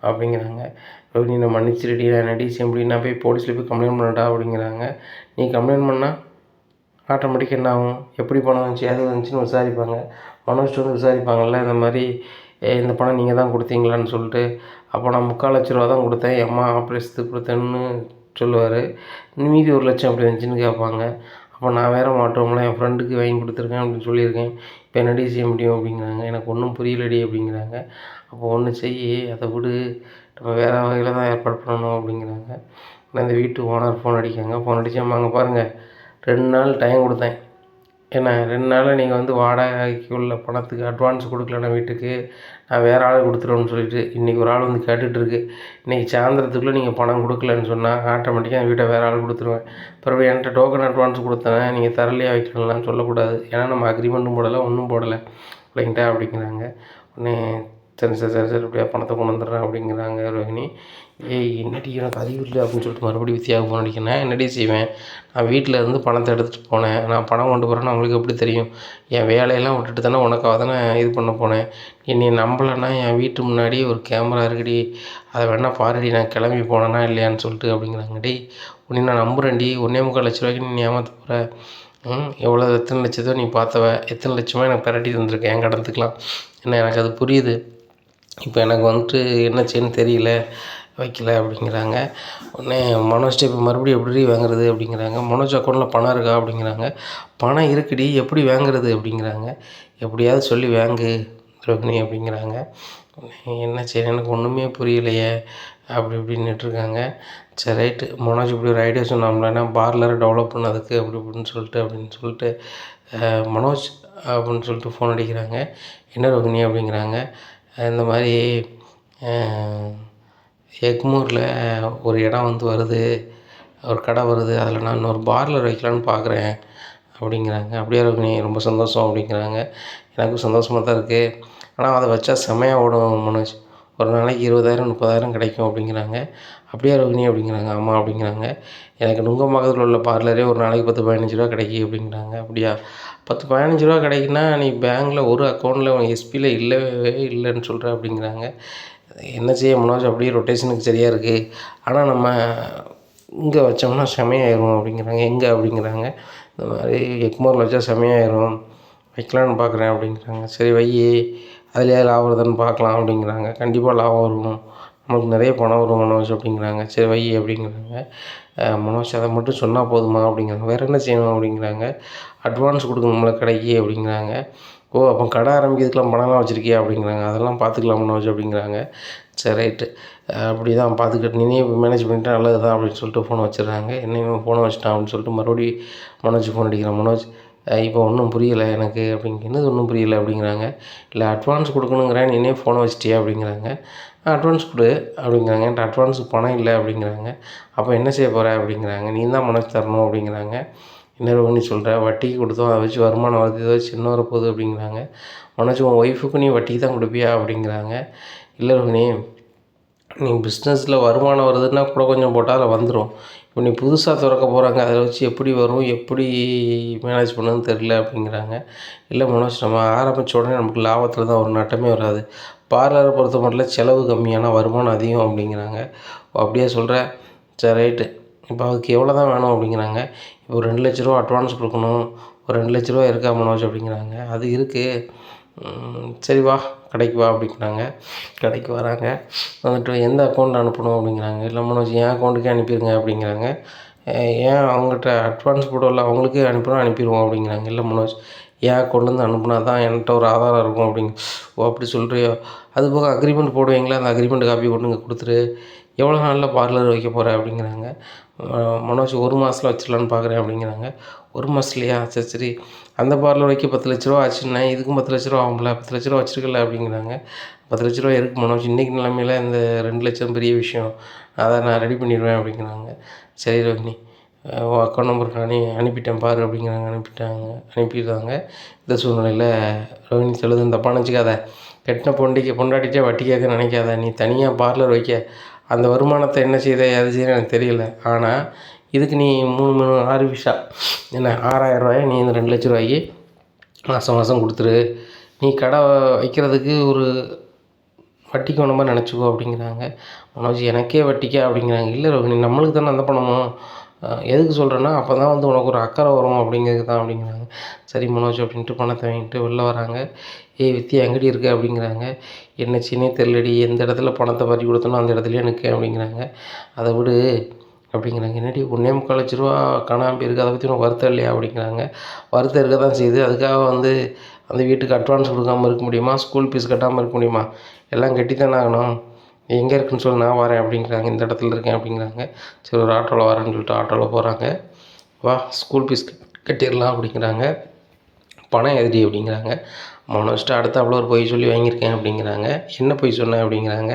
அப்படிங்கிறாங்க. ரோகிணி நான் மன்னிச்சிருடி, நான் என்னடி செய்ய முடியும், நான் போய் போலீஸில் போய் கம்ப்ளைண்ட் பண்ணட்டா அப்படிங்கிறாங்க. நீ கம்ப்ளைண்ட் பண்ணால் ஆட்டோமேட்டிக்காக என்ன ஆகும், எப்படி பணம் வந்துச்சு எது வந்துச்சுன்னு விசாரிப்பாங்க. மனோஜ் வந்து விசாரிப்பாங்கள்ல, இந்த மாதிரி இந்த பணம் நீங்கள் தான் கொடுத்தீங்களான்னு சொல்லிட்டு. அப்போ நான் 3,400,000 தான் கொடுத்தேன், என் அம்மா ஆப்ரேஷத்துக்கு கொடுத்தேன்னு சொல்லுவார். மீதி 1,00,000 எப்படி வந்துச்சுன்னு கேட்பாங்க. அப்போ நான் வேறு மாட்டோம்ல, என் ஃப்ரெண்டுக்கு வாங்கி கொடுத்துருக்கேன் அப்படின்னு சொல்லியிருக்கேன், இப்போ என்னடி செய்ய முடியும் அப்படிங்கிறாங்க. எனக்கு ஒன்றும் புரியலடி அப்படிங்கிறாங்க. அப்போ ஒன்று செய், அதை விடு, நம்ம வேறு வகையில் தான் ஏற்பாடு பண்ணணும் அப்படிங்கிறாங்க. நான் இந்த வீட்டு ஓனர் ஃபோன் அடிக்காங்க. ஃபோன் அடித்தாமல் அங்கே பாருங்கள், 2 நாள் டைம் கொடுத்தேன், ஏன்னா 2 நாளில் நீங்கள் வந்து வாடகைக்கு உள்ள பணத்துக்கு அட்வான்ஸ் கொடுக்கலன்னா வீட்டுக்கு நான் வேறு ஆள் கொடுத்துருவேன்னு சொல்லிட்டு இன்றைக்கி ஒரு ஆள் வந்து கேட்டுட்ருக்கு. இன்றைக்கி சாயந்தரத்துக்குள்ளே நீங்கள் பணம் கொடுக்கலன்னு சொன்னால் ஆட்டோமேட்டிக்காக வீட்டை வேறு ஆள் கொடுத்துருவேன். பிறகு என்கிட்ட டோக்கன் அட்வான்ஸ் கொடுத்தேன், நீங்கள் தரலையா வைக்கலாம்னு சொல்லக்கூடாது, ஏன்னா நம்ம அக்ரிமெண்ட்டும் போடலை ஒன்றும் போடலை அப்படின்ட்டா அப்படிங்கிறாங்க. உடனே சரி அப்படியே பணத்தை கொண்டு வந்துடுறேன் அப்படிங்கிறாங்க ரோகிணி. என்னடி எனக்கு அறிவு இல்லை அப்படின்னு சொல்லிட்டு மறுபடியும் வித்தியாவுக்கு ஃபோன் அடிக்கிறேன். என்னடி செய்வேன், நான் வீட்டில் இருந்து பணத்தை எடுத்துகிட்டு போனேன், நான் பணம் கொண்டு போகிறேன்னு அவங்களுக்கு எப்படி தெரியும், என் வேலையெல்லாம் விட்டுட்டு தானே உனக்காக தானே இது பண்ண போனேன், என்னை நம்பலைன்னா என் வீட்டு முன்னாடி ஒரு கேமரா இருக்குடி, அதை வேணால் பாருடி, நான் கிளம்பி போனேன்னா இல்லையான்னு சொல்லிட்டு அப்படிங்கிறாங்க. டேய் உன்னை நான் நம்புகிறேன்டி, 1.25 லட்ச ரூபாய்க்கு நீ ஏமாற்ற போகிற, எவ்வளோ எத்தனை லட்சத்தோ நீ பார்த்தவ, எத்தனை லட்சமாக எனக்கு பெரட்டி தந்திருக்கேன் என் கடத்துக்கலாம், என்ன எனக்கு அது புரியுது, இப்போ எனக்கு வந்துட்டு என்ன செய்யணும்னு தெரியல வைக்கல அப்படிங்கிறாங்க. உடனே மனோஜ்ட்ட இப்போ மறுபடியும் எப்படி வாங்குறது அப்படிங்கிறாங்க. மனோஜ் அக்கௌண்ட்டில் பணம் இருக்கா அப்படிங்கிறாங்க. பணம் இருக்குடி, எப்படி வாங்குறது அப்படிங்கிறாங்க. எப்படியாவது சொல்லி வாங்கு ரோகிணி அப்படிங்கிறாங்க. என்ன செய்ய எனக்கு ஒன்றுமே புரியலையே அப்படி இப்படின்னுட்டுருக்காங்க. சரி ரைட்டு, மனோஜ் இப்படி ஒரு ஐடியா சொன்னாம்லன்னா பார்லரை டெவலப் பண்ணதுக்கு அப்படி அப்படின்னு சொல்லிட்டு மனோஜ் அப்படின்னு சொல்லிட்டு ஃபோன் அடிக்கிறாங்க. என்ன ரோகிணி அப்படிங்கிறாங்க. இந்த மாதிரி எக்மூரில் ஒரு இடம் வந்து வருது, ஒரு கடை வருது, அதில் நான் இன்னொரு பார்லர் வைக்கலான்னு பார்க்குறேன் அப்படிங்கிறாங்க. அப்படியா ரோகிணி, ரொம்ப சந்தோஷம் அப்படிங்கிறாங்க. எனக்கும் சந்தோஷமாக தான் இருக்குது. ஆனால் அதை வச்சா செம்மையா ஓடும் மனோஜ். ஒரு நாளைக்கு 20,000 30,000 கிடைக்கும் அப்படிங்கிறாங்க. அப்படியா ரோகிணி அப்படிங்கிறாங்க. ஆமாம் அப்படிங்கிறாங்க. எனக்கு நுங்கம்பாக்கத்தில் உள்ள பார்லரே ஒரு நாளைக்கு 10 15 ரூபா கிடைக்கி அப்படிங்கிறாங்க. அப்படியா 10 15 ரூபா கிடைக்குன்னா நீ பேங்க்கில் ஒரு அக்கௌண்ட்டில் எஸ்பியில் இல்லவே இல்லைன்னு சொல்கிற அப்படிங்கிறாங்க. என்ன செய்ய மனோஜ், அப்படியே ரொட்டேஷனுக்கு சரியாக இருக்குது. ஆனால் நம்ம இங்கே வச்சோம்னா செமையாயிரும் அப்படிங்கிறாங்க. எங்கே அப்படிங்கிறாங்க. இந்த மாதிரி எக்மோரில் வச்சா செமையாயிரும், வைக்கலான்னு பார்க்குறேன் அப்படிங்கிறாங்க. சரி வை, அதுலேயே லாபம் வருதான்னு பார்க்கலாம் அப்படிங்கிறாங்க. கண்டிப்பாக லாபம் வரும், நமக்கு நிறைய பணம் வரும் மனோஜ் அப்படிங்கிறாங்க. சரி வை அப்படிங்கிறாங்க. மனோஜ் அதை மட்டும் சொன்னால் போதுமா அப்படிங்கிறாங்க. வேறு என்ன செய்யணும் அப்படிங்கிறாங்க. அட்வான்ஸ் கொடுக்கணும்ல கடைக்கு அப்படிங்கிறாங்க. ஓ, அப்போ கடை ஆரம்பிக்கிறதுக்கெலாம் பணம்லாம் வச்சுருக்கியா அப்படிங்கிறாங்க. அதெல்லாம் பார்த்துக்கலாம் மனோஜ் அப்படிங்கிறாங்க. சரி ரைட்டு, அப்படி தான் பார்த்துக்கிட்டு நீனே மேனேஜ் பண்ணிட்டா நல்லது தான் அப்படின்னு சொல்லிட்டு ஃபோனை வச்சிடுறாங்க. என்னையும் ஃபோனை வச்சுட்டான் அப்படின்னு சொல்லிட்டு மறுபடியும் மனோஜ் ஃபோன் அடிக்கிறான். மனோஜ், இப்போ ஒன்றும் புரியலை எனக்கு அப்படிங்க. என்னது ஒன்றும் புரியலை அப்படிங்கிறாங்க. இல்லை அட்வான்ஸ் கொடுக்கணுங்கிறேன், நீனே ஃபோனை வச்சிட்டியா அப்படிங்கிறாங்க. அட்வான்ஸ் கொடு அப்படிங்கிறாங்க. என்கிட்ட அட்வான்ஸுக்கு பணம் இல்லை அப்படிங்கிறாங்க. அப்போ என்ன செய்ய போகிற அப்படிங்கிறாங்க. நீ தான் மனோஜ் தரணும் அப்படிங்கிறாங்க. என்ன ரோகிணி சொல்கிற, வட்டிக்கு கொடுத்தோம், அதை வச்சு வருமானம் வருது, இதை வச்சு என்ன வரப்போகுது அப்படிங்கிறாங்க. மனோஜ், உன் ஒய்ஃபுக்கு நீ வட்டிக்கு தான் கொடுப்பியா அப்படிங்கிறாங்க. இல்லை ரோகிணி, நீ பிஸ்னஸில் வருமானம் வருதுன்னா கூட கொஞ்சம் போட்டால் அதில் வந்துடும். இப்போ நீ புதுசாக திறக்க போகிறாங்க, அதில் வச்சு எப்படி வரும், எப்படி மேனேஜ் பண்ணணும்னு தெரில அப்படிங்கிறாங்க. இல்லை மனோஜ், நம்ம ஆரம்பித்த உடனே நமக்கு லாபத்தில் தான் ஒரு நட்டமே வராது. பார்லரை பொறுத்த மட்டும் செலவு கம்மியான வருமானம் அதிகம் அப்படிங்கிறாங்க. அப்படியே சொல்கிறேன். சரி ரைட்டு, இப்போ அதுக்கு எவ்வளோ தான் வேணும் அப்படிங்கிறாங்க. இப்போ ஒரு 2 லட்ச ரூபா அட்வான்ஸ் கொடுக்கணும். ஒரு 2 லட்ச ரூபா இருக்கா மனோஜ் அப்படிங்கிறாங்க. அது இருக்குது. சரி வா கடைக்கு வா அப்படிங்கிறாங்க. கடைக்கு வராங்க. வந்துட்டு எந்த அக்கௌண்ட் அனுப்பணும் அப்படிங்கிறாங்க. இல்லை மனோஜ், என் அக்கௌண்ட்டுக்கே அனுப்பிடுங்க அப்படிங்கிறாங்க. ஏன் அவங்ககிட்ட அட்வான்ஸ் போடல, அவங்களுக்கே அனுப்பிடுவோம் அப்படிங்கிறாங்க. இல்லை மனோஜ், என் அக்கௌண்ட்லேருந்து அனுப்புனா தான் என்கிட்ட ஒரு ஆதாரம் இருக்கும் அப்படிங்க. ஓ, அப்படி சொல்கிறியோ. அது போக அக்ரிமெண்ட் போடுவீங்களா, அந்த அக்ரிமெண்ட் காப்பி கொண்டு இங்கே கொடுத்துரு. எவ்வளோ நாளில் பார்லர் வைக்க போகிற அப்படிங்கிறாங்க. மனோஜ், 1 மாதத்தில் வச்சிடலான்னு பார்க்குறேன் அப்படிங்கிறாங்க. 1 மாதத்துலையா, சரி சரி, அந்த பார்லர் வைக்க 10 லட்ச ரூபா ஆச்சுன்னா இதுக்கும் 10 லட்ச ரூபா ஆகும்ல, 10 லட்ச ரூபா வச்சுருக்கல அப்படிங்கிறாங்க. 10 லட்ச ரூபா இருக்குது மனோஜ், இன்றைக்கி நிலைமையில் இந்த 2 லட்சம் பெரிய விஷயம், அதை நான் ரெடி பண்ணிடுவேன் அப்படிங்கிறாங்க. சரி ரோகிணி, உன் அக்கௌண்ட் நம்பருக்கு அனுப்பிட்டேன் பாரு அப்படிங்கிறாங்க. அனுப்பிடுறாங்க. இந்த சூழ்நிலையில் ரோகிணி சொல்லுது, தப்பாக நினச்சிக்காத, கட்டின பொண்டாட்டிகிட்டே வட்டி கேட்க நினைக்காத. நீ தனியாக பார்லர் வைக்க, அந்த வருமானத்தை என்ன செய்த எது செய்ய எனக்கு தெரியல. ஆனால் இதுக்கு நீ 3 6 விஷா என்ன 6,000 ரூபாயை நீ இந்த 2 லட்ச ரூபாய்க்கு மாதம் கொடுத்துரு. நீ கடை வைக்கிறதுக்கு ஒரு வட்டிக்கு வந்த மாதிரி நினச்சிக்கோ அப்படிங்கிறாங்க. மனோஜ், எனக்கே வட்டிக்கா அப்படிங்கிறாங்க. இல்லை ரோகிணி, நம்மளுக்கு தானே அந்த பணமும், எதுக்கு சொல்கிறேன்னா அப்போ தான் வந்து உனக்கு ஒரு அக்கறை வரும் அப்படிங்கிறது தான் அப்படிங்கிறாங்க. சரி மனோஜ் அப்படின்ட்டு பணத்தை வாங்கிட்டு வெளில வராங்க. ஏய் வித்தியா, எங்கடி இருக்கு அப்படிங்கிறாங்க. என்ன சின்னே தெரியலடி, எந்த இடத்துல பணத்தை பறி கொடுத்தனோ அந்த இடத்துலையே நிற்க அப்படிங்கிறாங்க. அதை விடு அப்படிங்கிறாங்க. என்னடி 1,4 லட்ச ரூபா காணாமல் போயிருக்கு, அதை பற்றி உனக்கு வருத்தம் இல்லையா அப்படிங்கிறாங்க. வருத்தம் இருக்க தான் செய்யுது. அதுக்காக வந்து அந்த வீட்டுக்கு அட்வான்ஸ் கொடுக்காமல் இருக்க முடியுமா, ஸ்கூல் ஃபீஸ் கட்டாமல் இருக்க முடியுமா, எல்லாம் கட்டி தானே ஆகணும். எங்கே இருக்குன்னு சொல்லி நான் வரேன் அப்படிங்கிறாங்க. இந்த இடத்துல இருக்கேன் அப்படிங்கிறாங்க. சரி ஒரு ஆட்டோவில் வரேன்னு சொல்லிட்டு ஆட்டோவில் போகிறாங்க. வா ஸ்கூல் ஃபீஸ் கட்டிடலாம் அப்படிங்கிறாங்க. பணம் எதிரி அப்படிங்கிறாங்க. மனோஜ்ட்டு அடுத்தாப்புல ஒரு பொய் சொல்லி வாங்கியிருக்கேன் அப்படிங்கிறாங்க. என்ன பொய் சொன்னேன் அப்படிங்கிறாங்க.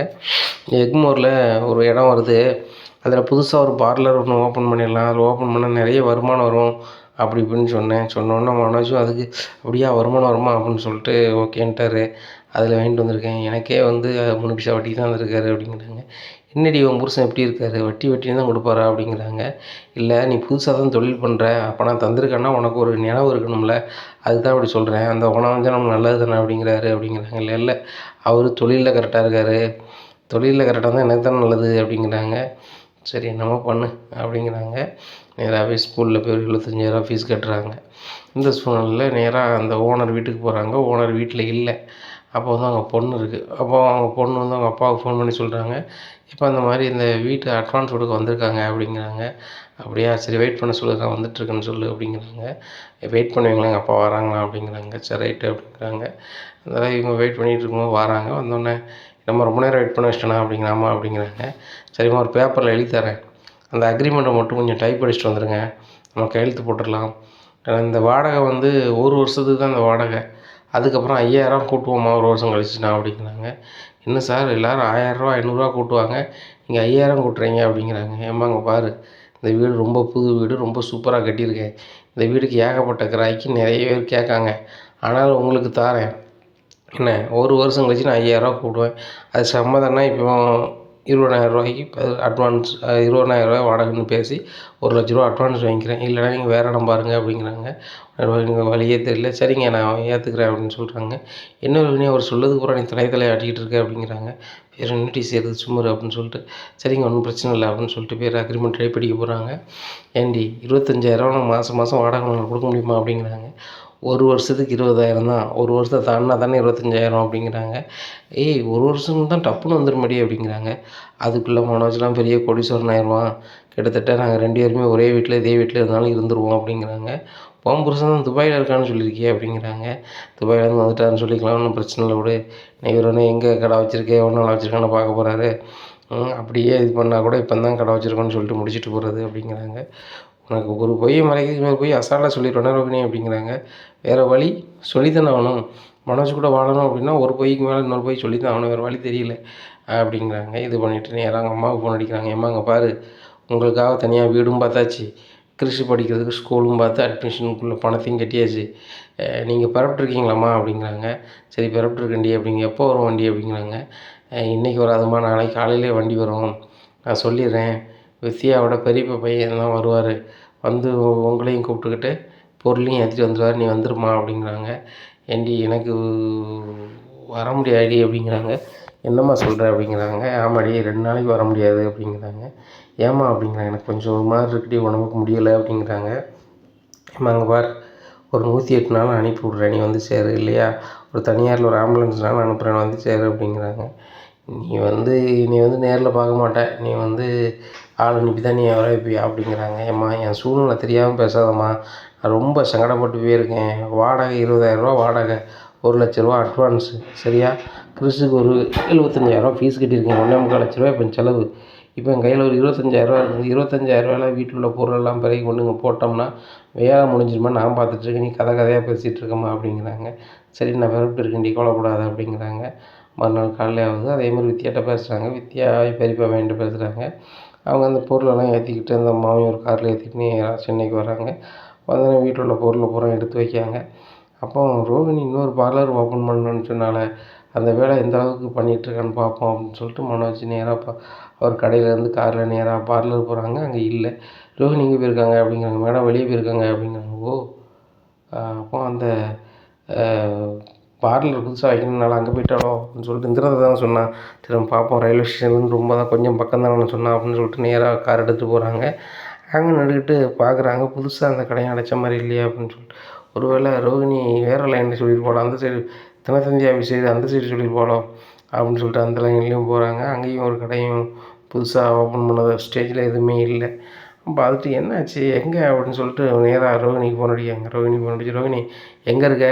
எக்மோரில் ஒரு இடம் வருது, அதில் புதுசாக ஒரு பார்லர் ஒன்று ஓப்பன் பண்ணிடலாம், அதில் ஓப்பன் பண்ணால் நிறைய வருமானம் வரும் அப்படி இப்படின்னு சொன்னோன்னே மனோஜும் அதுக்கு அப்படியா வருமானம் வருமா அப்படின்னு சொல்லிட்டு ஓகேன்ட்டார். அதில் வாங்கிட்டு வந்திருக்கேன். எனக்கே வந்து 3 பைசா வட்டி தான் வந்திருக்காரு அப்படிங்கிறாங்க. என்னடி உன் புருஷன் எப்படி இருக்காரு, வட்டின்னு தான் கொடுப்பாரா அப்படிங்கிறாங்க. இல்லை நீ புதுசாக தான் தொழில் பண்ணுற, அப்போ நான் தந்திருக்கேன்னா உனக்கு ஒரு நினைவு இருக்கணும்ல, அதுக்கு தான் அப்படி சொல்கிறேன், அந்த பணம் வந்து நமக்கு நல்லது தானே அப்படிங்கிறாரு அப்படிங்கிறாங்க. இல்லை இல்லை, அவர் தொழிலில் கரெக்டாக இருக்கார், தொழிலில் கரெக்டாக தான் எனக்கு தானே நல்லது அப்படிங்கிறாங்க. சரி என்னமோ பண்ணு அப்படிங்கிறாங்க. நேராகவே ஸ்கூலில் போய் ஒரு 75,000 ஃபீஸ் கட்டுறாங்க. இந்த சூழ்நிலையில் நேராக அந்த ஓனர் வீட்டுக்கு போகிறாங்க. ஓனர் வீட்டில் இல்லை. அப்போ வந்து அவங்க பொண்ணு இருக்குது. அப்போ அவங்க பொண்ணு வந்து அவங்க அப்பாவுக்கு ஃபோன் பண்ணி சொல்கிறாங்க, இப்போ அந்த மாதிரி இந்த வீட்டு அட்வான்ஸ் கொடுக்க வந்திருக்காங்க அப்படிங்கிறாங்க. அப்படியா, சரி வெயிட் பண்ண சொல்லுங்க, வந்துட்டுருக்குன்னு சொல்லு அப்படிங்கிறாங்க. வெயிட் பண்ணுவீங்களா, எங்கள் அப்பா வராங்களா அப்படிங்கிறாங்க. சரி ரைட்டு அப்படிங்கிறாங்க. அதனால் இவங்க வெயிட் பண்ணிகிட்டு இருக்கும்போது வராங்க. வந்தோடனே நம்ம ரொம்ப நேரம் வெயிட் பண்ண வச்சிட்டோனா அப்படிங்கிறாமா அப்படிங்கிறாங்க. சரிம்மா ஒரு பேப்பரில் எழுதி தரேன், அந்த அக்ரிமெண்ட்டை மட்டும் கொஞ்சம் டைப் அடிச்சுட்டு வந்துடுங்க, நம்ம கையெழுத்து போட்டுடலாம். இந்த வாடகை வந்து 1 வருஷத்துக்கு தான் இந்த வாடகை, அதுக்கப்புறம் 5,000 கூட்டுவோம்மா 1 வருஷம் கழிச்சுனா அப்படிங்கிறாங்க. என்ன சார் எல்லோரும் 1,000 500 கூட்டுவாங்க, நீங்கள் 5,000 கூட்டுறீங்க அப்படிங்கிறாங்க. ஏம்மா இங்கே பாரு, இந்த வீடு ரொம்ப புது வீடு, ரொம்ப சூப்பராக கட்டியிருக்கேன், இந்த வீடுக்கு ஏகப்பட்ட கிராய்க்கு நிறைய பேர் கேட்காங்க. ஆனாலும் உங்களுக்கு தாரேன் என்ன, 1 வருஷம் கழிச்சு நான் 5000 கூப்பிடுவேன். அது சம்மதம்னா இப்போ 20,000 இப்போ அட்வான்ஸ் 20,000 வாடகைன்னு பேசி ரூ. 1,00,000 அட்வான்ஸ் வாங்கிக்கிறேன். இல்லைனா நீங்கள் வேறு இடம் பாருங்கள் அப்படிங்கிறாங்க. எனக்கு வழியே தெரியல. சரிங்க நான் ஏற்றுக்கிறேன் அப்படின்னு சொல்கிறாங்க. என்ன ரோகிணி அவர் சொல்லதுக்கு பூரா நீ தலையை ஆட்டிக்கிட்டு இருக்க அப்படிங்கிறாங்க. வேறு என்னடி செய்கிறது சும்மாரு அப்படின்னு சொல்லிட்டு, சரிங்க ஒன்றும் பிரச்சனை இல்லை அப்படின்னு சொல்லிட்டு பேர் அக்ரிமெண்ட் டைப் அடிக்க போகிறாங்க. ஏண்டி 25,000 நான் மாதம் வாடகை உங்களுக்கு கொடுக்க முடியுமா அப்படிங்கிறாங்க. 1 வருஷத்துக்கு 20,000 தான். 1 வருஷத்தை தாண்டினா தானே 25,000 அப்படிங்கிறாங்க. ஏய் 1 வருஷம் தான் டப்புன்னு வந்துருமாடி அப்படிங்கிறாங்க. அதுக்குள்ளே மனோஜ்லாம் பெரிய கோடீஸ்வரன் ஆயிடுவான். கிட்டத்தட்ட நாங்கள் 2 பேருமே ஒரே வீட்டில் இதே வீட்டில் இருந்தாலும் இருந்துருவோம் அப்படிங்கிறாங்க. உன் புருஷன் தான் துபாயில் இருக்கான்னு சொல்லியிருக்கியே அப்படிங்கிறாங்க. துபாயிலேருந்து வந்துட்டாருன்னு சொல்லிக்கலாம், ஒன்றும் பிரச்சனை இல்லை விடு. இவர் ஒன்று எங்கே கடை வச்சுருக்கே எவ்வளோ நாள் வச்சுருக்கான்னு பார்க்க போகிறாரு. அப்படியே இது பண்ணால் கூட இப்போ தான் கடை வச்சுருக்கோன்னு சொல்லிட்டு முடிச்சுட்டு போகிறது அப்படிங்கிறாங்க. உனக்கு ஒரு பொய்யை மறைக்கிறதுக்கு இன்னொரு பொய் அசால்ட்டாக சொல்லிடுவேன் ரோகிணி அப்படிங்கிறாங்க. வேறு வழி சொல்லித்தானே ஆகணும். மனோஜ் கூட வாழணும் அப்படின்னா ஒரு பொய்க்கு மேலே இன்னொரு பொய் சொல்லி தான் ஆகணும். வேறு வழி தெரியல அப்படிங்கிறாங்க. இது பண்ணிவிட்டு நேராக அவங்க அம்மாவுக்கு ஃபோன் அடிக்கிறாங்க. ஏம்மா அங்கே பாரு, உங்களுக்காக தனியாக வீடும் பார்த்தாச்சு, கிறிஸ்டி படிக்கிறதுக்கு ஸ்கூலும் பார்த்து அட்மிஷனுக்குள்ளே பணத்தையும் கட்டியாச்சு. நீங்கள் புறப்பட்டுருக்கீங்களாம்மா அப்படிங்கிறாங்க. சரி புறப்பட்டுருக்கேன்டி அப்படிங்க. எப்போ வரும் வண்டி அப்படிங்கிறாங்க. இன்றைக்கி வராதும்மா, நாளைக்கு காலையிலே வண்டி வரும், நான் சொல்லிடுறேன். வித்யாவோட பெரியப்பா பையன் தான் வருவார், வந்து உங்களையும் கூப்பிட்டுக்கிட்டு பொருளையும் ஏற்றிட்டு வந்துடுவார், நீ வந்துடுமா அப்படிங்கிறாங்க. ஏண்டி எனக்கு வர முடியாடி அப்படிங்கிறாங்க. என்னம்மா சொல்கிற அப்படிங்கிறாங்க. ஆமாடி 2 நாளைக்கு வர முடியாது அப்படிங்கிறாங்க. ஏம்மா அப்படிங்கிறாங்க. எனக்கு கொஞ்சம் ஒரு மாதிரி இருக்குடி, உடம்புக்கு முடியலை அப்படிங்கிறாங்க. ஏம்மா அங்கே பார், ஒரு 108 நாள் அனுப்பி விட்றேன், நீ வந்து சேரு. இல்லையா ஒரு தனியாரில் ஒரு ஆம்புலன்ஸ்னாலும் அனுப்புகிறேன், வந்து சேரு அப்படிங்கிறாங்க. நீ வந்து நேரில் பார்க்க மாட்டேன், நீ வந்து ஆள் அனுப்பி தான் நீ வரவைப்பியா அப்படிங்கிறாங்க. ஏம்மா என் சூழ்நிலை தெரியாமல் பேசாதம்மா, நான் ரொம்ப சங்கடப்பட்டு போயிருக்கேன். வாடகை 20,000 வாடகை, 1,00,000 அட்வான்ஸு சரியா, கிறிஸுக்கு ஒரு 75,000 ஃபீஸ் கட்டியிருக்கேன், 1,25 லட்ச இப்போ செலவு. இப்போ என் கையில் ஒரு 25,000 இருக்குது. 25,000 வீட்டில் உள்ள பொருளெல்லாம் பிறகு கொண்டு இங்கே போட்டோம்னா வேலை முடிஞ்சிருமா, நான் பார்த்துட்ருக்கேன், நீ கதையாக பேசிகிட்டு இருக்கம்மா அப்படிங்கிறாங்க. சரி நான் விரப்பிட்டு இருக்கேன், நீ கொல்லக்கூடாது அப்படிங்கிறாங்க. மறுநாள் காலையில் ஆகுது. அதேமாதிரி வித்யாட்ட பேசுகிறாங்க. வித்யா பெரியப்பா பையன்கிட்ட பேசுகிறாங்க. அவங்க அந்த பொருளெல்லாம் ஏற்றிக்கிட்டு அந்த அம்மாவையும் ஒரு காரில் ஏற்றிக்கிட்டு நேராக சென்னைக்கு வராங்க. வந்தோடனே வீட்டில் உள்ள பொருளை பூரா எடுத்து வைக்காங்க. அப்போ ரோகிணி இன்னொரு பார்லர் ஓப்பன் பண்ணணுன்னு சொன்னால, அந்த வேலை எந்த அளவுக்கு பண்ணிகிட்ருக்கான்னு பார்ப்போம் அப்படின்னு சொல்லிட்டு மனோஜ் நேராக அவர் கடையிலேருந்து காரில் நேராக பார்லர் போகிறாங்க. அங்கே இல்லை. ரோகிணி எங்கே போயிருக்காங்க அப்படிங்கிறாங்க. மேடம் வெளியே போயிருக்காங்க அப்படிங்கிறாங்க. ஓ அப்போ அந்த பார்லர் புதுசாக வைக்கணும்னால அங்கே போயிட்டாலோ அப்படின்னு சொல்லிட்டு இந்திரதை தான் சொன்னான். சரி நம்ம பார்ப்போம், ரயில்வே ஸ்டேஷன்லேருந்து ரொம்ப தான் கொஞ்சம் பக்கம் தானே சொன்னான் அப்படின்னு சொல்லிட்டு நேராக கார் எடுத்துகிட்டு போகிறாங்க. அங்கே நின்றுக்கிட்டு பார்க்குறாங்க, புதுசாக அந்த கடையை அடைச்ச மாதிரி இல்லையா அப்படின்னு சொல்லிட்டு. ஒருவேளை ரோகிணி வேறு லைனில் சொல்லிட்டு போகலாம், அந்த சைடு தினத்தந்தி ஆஃபீஸ் சைடு அந்த சைடு சொல்லிட்டு போகலாம் அப்படின்னு சொல்லிட்டு அந்த லைன்லேயும் போகிறாங்க. அங்கேயும் ஒரு கடையும் புதுசாக ஓப்பன் பண்ணது ஸ்டேஜில் எதுவுமே இல்லை. பார்த்துட்டு என்னாச்சு எங்கே அப்படின்னு சொல்லிட்டு நேராக ரோகிணிக்கு ஃபோன் அடிக்காங்க. ரோகிணி ஃபோன் அடிச்சு, ரோகிணி எங்கே இருக்க?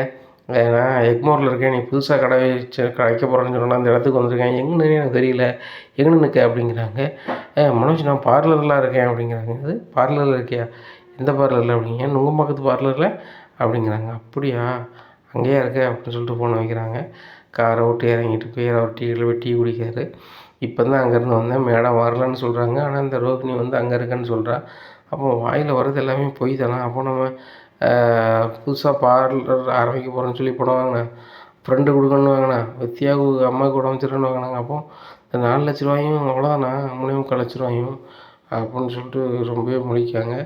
நான் எக்மோரில் இருக்கேன், நீ புதுசாக கடை வைக்க போகிறேன்னு சொன்னால் அந்த இடத்துக்கு வந்திருக்கேன், எங்கன்னு எனக்கு தெரியல, எங்கே நிற்க அப்படிங்கிறாங்க. மனோஜ் நான் பார்லரில் இருக்கேன் அப்படிங்கிறாங்க. இது பார்லரில் இருக்கியா? எந்த பார்லரில் அப்படிங்க? நுங்கம் பக்கத்து பார்லரில் அப்படிங்கிறாங்க. அப்படியா, அங்கேயே இருக்க அப்படின்னு சொல்லிட்டு ஃபோனை வைக்கிறாங்க. காரை விட்டு இறங்கிட்டு போய் அவர் டீயில் போய் டீ குடிக்காரு. இப்போ தான் அங்கேருந்து வந்தேன், மேடம் வரலன்னு சொல்கிறாங்க, ஆனால் இந்த ரோகிணி வந்து அங்கே இருக்கேன்னு சொல்கிறா. அப்போ வாயில் வர்றது எல்லாமே பொய் தானே. அப்போ நம்ம புதுசாக பார்லர் ஆரம்பிக்க போகிறேன்னு சொல்லி பணம் வாங்கினேன், ஃப்ரெண்டு கொடுக்கணுன்னு வாங்கினேன், வித்யாவுக்கு அம்மாவுக்கு உடம்பு சரியில்லைன்னு வாங்கினாங்க. அப்போ இந்த 4 லட்ச ரூபாயும் அவ்வளோதானா, 3.25 லட்ச ரூபாயும் அப்படின்னு சொல்லிட்டு ரொம்பவே முழிக்காங்க.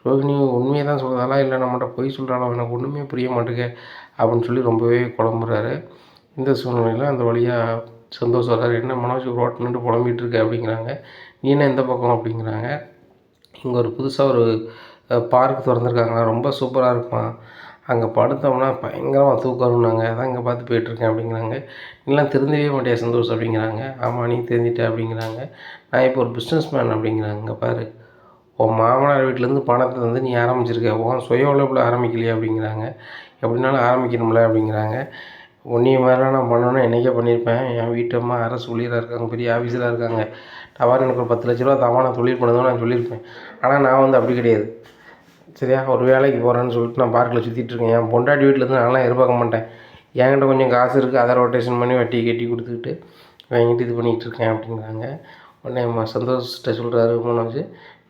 ரோகிணி உண்மையை தான் சொல்கிறதாலா இல்லை நம்மகிட்ட பொய் சொல்கிறாளோ, எனக்கு ஒன்றுமே புரிய மாட்டேங்க அப்படின்னு சொல்லி ரொம்பவே குழம்புறாரு. இந்த சூழ்நிலையில் அந்த வழியாக சந்தோஷ் வர்றாரு. என்ன மனோஜ் ரோட்டில் நின்று புலம்பிகிட்டு இருக்க அப்படிங்கிறாங்க. நீ என்ன எந்த பக்கம் அப்படிங்கிறாங்க. இங்கே ஒரு புதுசாக ஒரு பார்க் திறந்துருக்காங்களா, ரொம்ப சூப்பராக இருக்குமா, அங்கே படுத்தோம்னா பயங்கரமாக தூக்கம் வரும்னாங்க, அதான் இங்கே பார்த்து போயிட்டுருக்கேன் அப்படிங்கிறாங்க. நீலாம் திருந்தவே மாட்டியா சந்தோஷ் அப்படிங்கிறாங்க. ஆமாம் நீ தெரிஞ்சிட்ட அப்படிங்கிறாங்க. நான் இப்போ ஒரு பிஸ்னஸ் மேன் அப்படிங்கிறாங்க. இங்கே பாரு, உன் மாமனார் வீட்டிலேருந்து பணத்தை வந்து நீ ஆரம்பிச்சிருக்க, உன் சுய உழைப்பில் ஆரம்பிக்கலையா அப்படிங்கிறாங்க. எப்படினாலும் ஆரம்பிக்கணும்ல அப்படிங்கிறாங்க. உன்னைய மாதிரிலாம் நான் பண்ணணுன்னா என்றைக்கே பண்ணியிருப்பேன். என் வீட்டம்மா அரசு ஊழியராக இருக்காங்க, பெரிய ஆஃபீஸராக இருக்காங்க, டவார் எனக்கு ஒரு 10 லட்ச ரூபா தவணை தொழில் பண்ணுதுன்னு நான் சொல்லியிருப்பேன். ஆனால் நான் வந்து அப்படி கிடையாது சரியா. ஒரு வேலைக்கு போகிறேன்னு சொல்லிட்டு நான் பார்க்கில் சுற்றிட்டுருக்கேன். என் பொண்டாட்டி வீட்டிலேருந்து நான்லாம் எதிர்பார்க்க மாட்டேன். என்கிட்ட கொஞ்சம் காசு இருக்குது, அதை ரொட்டேஷன் பண்ணி வட்டி கட்டி கொடுத்துக்கிட்டு வாங்கிட்டு இது பண்ணிகிட்டு இருக்கேன் அப்படிங்கிறாங்க. உடனே சந்தோஷ்கிட்ட சொல்கிறாரு மனோஜ்,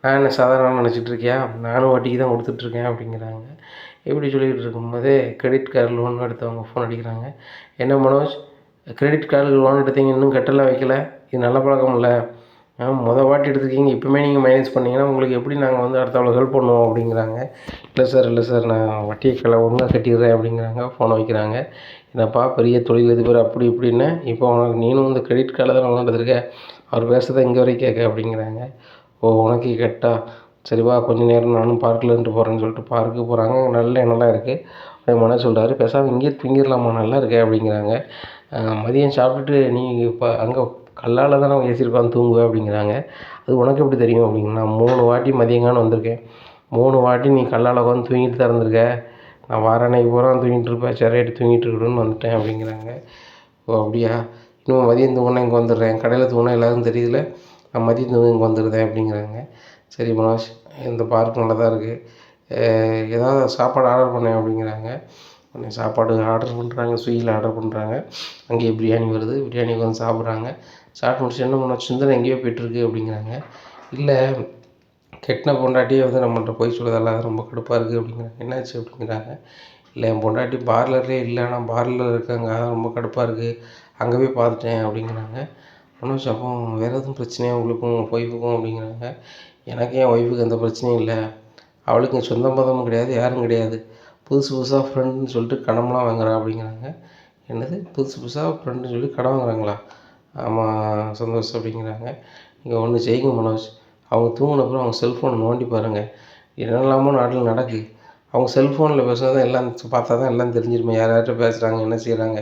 நான் என்ன சாதாரணமாக நினச்சிட்டு இருக்கியா, நானும் வட்டிக்கு தான் கொடுத்துட்ருக்கேன் அப்படிங்கிறாங்க. இப்படி சொல்லிக்கிட்டு இருக்கும்போதே கிரெடிட் கார்டு லோன் எடுத்தவங்க ஃபோன் அடிக்கிறாங்க. என்ன மனோஜ், கிரெடிட் கார்டுக்கு லோன் எடுத்தீங்க, இன்னும் கட்டலாம் வைக்கல, இது நல்ல பழக்கம் இல்லை. வாட்டி எடுத்துருக்கீங்க, இப்போமே நீங்கள் மைனஸ் பண்ணிங்கன்னா உங்களுக்கு எப்படி நாங்கள் வந்து அடுத்தவங்களுக்கு ஹெல்ப் பண்ணுவோம் அப்படிங்கிறாங்க. இல்லை சார் நான் வட்டியை ஒழுங்காக கட்டிடுறேன் அப்படிங்கிறாங்க. ஃபோனை வைக்கிறாங்க. என்னப்பா பெரிய தொழிலதிபர் அப்படி இப்படின்னு, இப்போ உனக்கு நீனும் இந்த கிரெடிட் கார்டில் தான் லோன் எடுத்திருக்க, அவர் பேசுகிறத இங்கே வரைக்கும் கேட்க அப்படிங்கிறாங்க. ஓ உனக்கு கேட்டா சரிவா, கொஞ்சம் நேரம் நானும் பார்க்கில் இருந்துட்டு போகிறேன்னு சொல்லிட்டு பார்க்கு போகிறாங்க. நல்ல எண்ணெலாம் இருக்குது. அப்படியே மனசு சொல்கிறாரு, பேசாமல் இங்கேயே தூங்கிடலாமா, நல்லா இருக்கே அப்படிங்கிறாங்க. மதியம் சாப்பிட்டுட்டு நீ இப்போ அங்கே கல்லால் தானே ஏசி உட்காந்து தூங்குவேன் அப்படிங்கிறாங்க. அது உனக்கு எப்படி தெரியும் அப்படிங்க. நான் 3 வாட்டி மதியங்கானு வந்திருக்கேன், 3 வாட்டி நீ கல்லால் உட்காந்து தூங்கிட்டு தான் இருந்திருக்க. நான் வார அன்னைக்கு பூரா தூங்கிட்டு இருப்பேன், சரி தூங்கிட்டு இருக்கணும்னு வந்துட்டேன் அப்படிங்கிறாங்க. ஓ அப்படியா, இன்னும் மதியம் தூங்கினா இங்கே வந்துடுறேன், கடையில் தூங்கினா எல்லாரும் தெரியல, நான் மதியம் தூங்க இங்கே வந்துடுறேன் அப்படிங்கிறாங்க. சரி மனோஜ், இந்த பார்க் நல்லா தான் இருக்குது, ஏதாவது சாப்பாடு ஆர்டர் பண்ணேன் அப்படிங்கிறாங்க. உடனே சாப்பாடு ஆர்டர் பண்ணுறாங்க, ஸ்விக்கியில் ஆர்டர் பண்ணுறாங்க. அங்கேயே பிரியாணி வருது, பிரியாணிக்கு வந்து சாப்பிட்றாங்க. சாப்பிட்டு முடிச்சு என்ன பண்ண சிந்தனை எங்கேயோ போய்ட்டுருக்கு அப்படிங்கிறாங்க. இல்லை, கெட்டின பொண்டாட்டியே வந்து நம்மள்ட்ட போய் சொல்லுறதெல்லாம் ரொம்ப கடுப்பாக இருக்குது அப்படிங்கிறாங்க. என்னாச்சு அப்படிங்கிறாங்க. இல்லை என் பொண்டாட்டி பார்லர்லேயே இல்லை, ஆனால் பார்லரில் இருக்காங்க, அதான் ரொம்ப கடுப்பாக இருக்குது, அங்கே போய் பார்த்துட்டேன் அப்படிங்கிறாங்க. மனோஜ், அப்போ வேறு எதுவும் பிரச்சனையா உங்களுக்கும் ஒய்ஃபுக்கும் அப்படிங்கிறாங்க. எனக்கு என் ஒய்ஃபுக்கு எந்த பிரச்சனையும் இல்லை, அவளுக்கு சொந்த பந்தமும் கிடையாது, யாரும் கிடையாது, புதுசாக ஃப்ரெண்டுன்னு சொல்லிட்டு கடமெலாம் வாங்குறா அப்படிங்கிறாங்க. என்னது புதுசாக ஃப்ரெண்டுன்னு சொல்லி கடன் வாங்குறாங்களா? ஆமாம் சந்தோஷம் அப்படிங்கிறாங்க. நீங்கள் ஒன்று செய்யுங்க மனோஜ், அவங்க தூங்கினப்புறம் அவங்க செல்ஃபோனை நோண்டி பாருங்கள், என்னெல்லாமோ நாட்டில் நடக்குது. அவங்க செல்ஃபோனில் பேசுகிறத எல்லாம் பார்த்தா தான் எல்லாம் தெரிஞ்சிருமே, யார் யார்கிட்ட பேசுகிறாங்க, என்ன செய்கிறாங்க,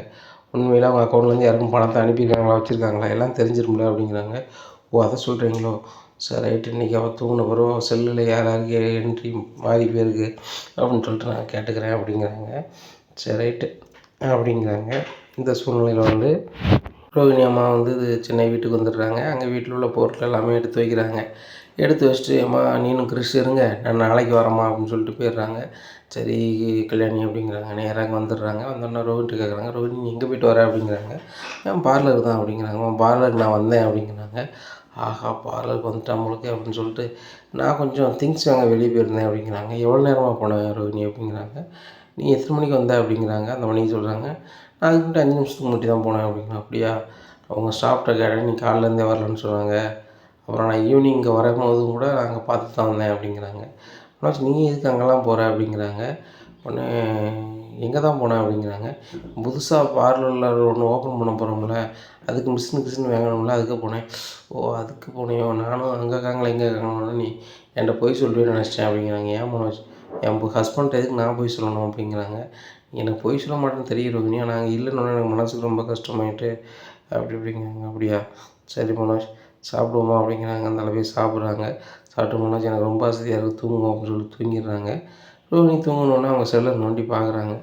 உண்மையில் அவங்க அக்கௌண்ட்லேருந்து யாருக்கும் பணத்தை அனுப்பியிருக்காங்களா, வச்சுருக்காங்களா, எல்லாம் தெரிஞ்சிருமில்ல அப்படிங்கிறாங்க. ஓ அதை சொல்கிறீங்களோ, சரி ரைட்டு, இன்றைக்கி அவள் தூங்கின பிறகு அவள் செல்லில் யார் யாருக்கு என்ட்ரி மாறி போயிருக்கு அப்படின்னு சொல்லிட்டு நான் கேட்டுக்கிறேன் அப்படிங்கிறாங்க. சரி ரைட்டு அப்படிங்கிறாங்க. இந்த சூழ்நிலையில் வந்து ரோகிணி அம்மா வந்து சென்னை வீட்டுக்கு வந்துடுறாங்க. அங்கே வீட்டில் உள்ள பொருட்கள் எல்லாமே எடுத்து வைக்கிறாங்க. எடுத்து வச்சுட்டு, அம்மா நீனும் கிறிஸ் இருங்க, நான் நாளைக்கு வரேம்மா அப்படின்னு சொல்லிட்டு போயிடுறாங்க. சரி கல்யாணி அப்படிங்கிறாங்க. நேராக வந்துடுறாங்க. வந்தோடனே ரோஹின்ட்டு கேட்குறாங்க, ரோஹினி நீ எங்கே போய்ட்டு வர அப்படிங்கிறாங்க. பார்லர் தான் அப்படிங்கிறாங்க. பார்லருக்கு நான் வந்தேன் அப்படிங்கிறாங்க. ஆஹா பார்லருக்கு வந்துட்டேன் நம்மளுக்கு அப்படின்னு சொல்லிட்டு, நான் கொஞ்சம் திங்ஸ் வாங்க வெளியே போயிருந்தேன் அப்படிங்கிறாங்க. எவ்வளோ நேரமாக போனேன் ரோஹினி அப்படிங்கிறாங்க. நீ எத்தனை மணிக்கு வந்த அப்படிங்கிறாங்க. அந்த மணிக்கு சொல்கிறாங்க. நான் அதுக்கு மட்டும் 5 நிமிஷத்துக்கு முன்னாடி தான் போனேன் அப்படிங்கிறேன். அப்படியா, அவங்க ஸ்டாஃப்ட்ட கேட்டேன், நீ காலையிலேருந்தே வரலன்னு சொன்னாங்க, அப்புறம் நான் ஈவினிங் இங்கே வரும்போதும் கூட நாங்கள் பார்த்து தான் வந்தேன் அப்படிங்கிறாங்க. ஆனால் நீங்கள் எதுக்கு அங்கெல்லாம் போகிற அப்படிங்கிறாங்க. உடனே எங்கே தான் போனேன் அப்படிங்கிறாங்க. புதுசாக பார்லரில் ஒன்று ஓப்பன் பண்ண போகிறோம்ல, அதுக்கு மிஷின் வாங்கணும்ல, அதுக்கு போனேன். ஓ அதுக்கு போனியோ, நானும் அங்கே இருக்காங்களா இங்கே இருக்காங்களா, நீ என்கிட்ட போய் சொல்லுவேன்னு நினச்சிட்டேன் அப்படிங்கிறாங்க. ஏன் மனோஜ், என் ஹஸ்பண்ட் எதுக்கு நான் போய் சொல்லணும் அப்படிங்கிறாங்க. எனக்கு போய் சொல்ல மாட்டேன்னு தெரியும் ரோகிணி, நாங்கள் இல்லைன்னு எனக்கு மனசுக்கு ரொம்ப கஷ்டமாயிட்டு அப்படி இப்படிங்கிறாங்க. அப்படியா சரி மனோஜ் சாப்பிடுவோமா அப்படிங்கிறாங்க. அந்த அளவுக்கு சாப்பிட்றாங்க. சாப்பிட்டு மனோஜ் எனக்கு ரொம்ப வசதியாக இருக்குது தூங்குவோம் அப்படின்னு சொல்லி தூங்கிடுறாங்க. ரோஹிணி தூங்கினோன்னே அவங்க செல்லை நோண்டி பார்க்குறாங்க.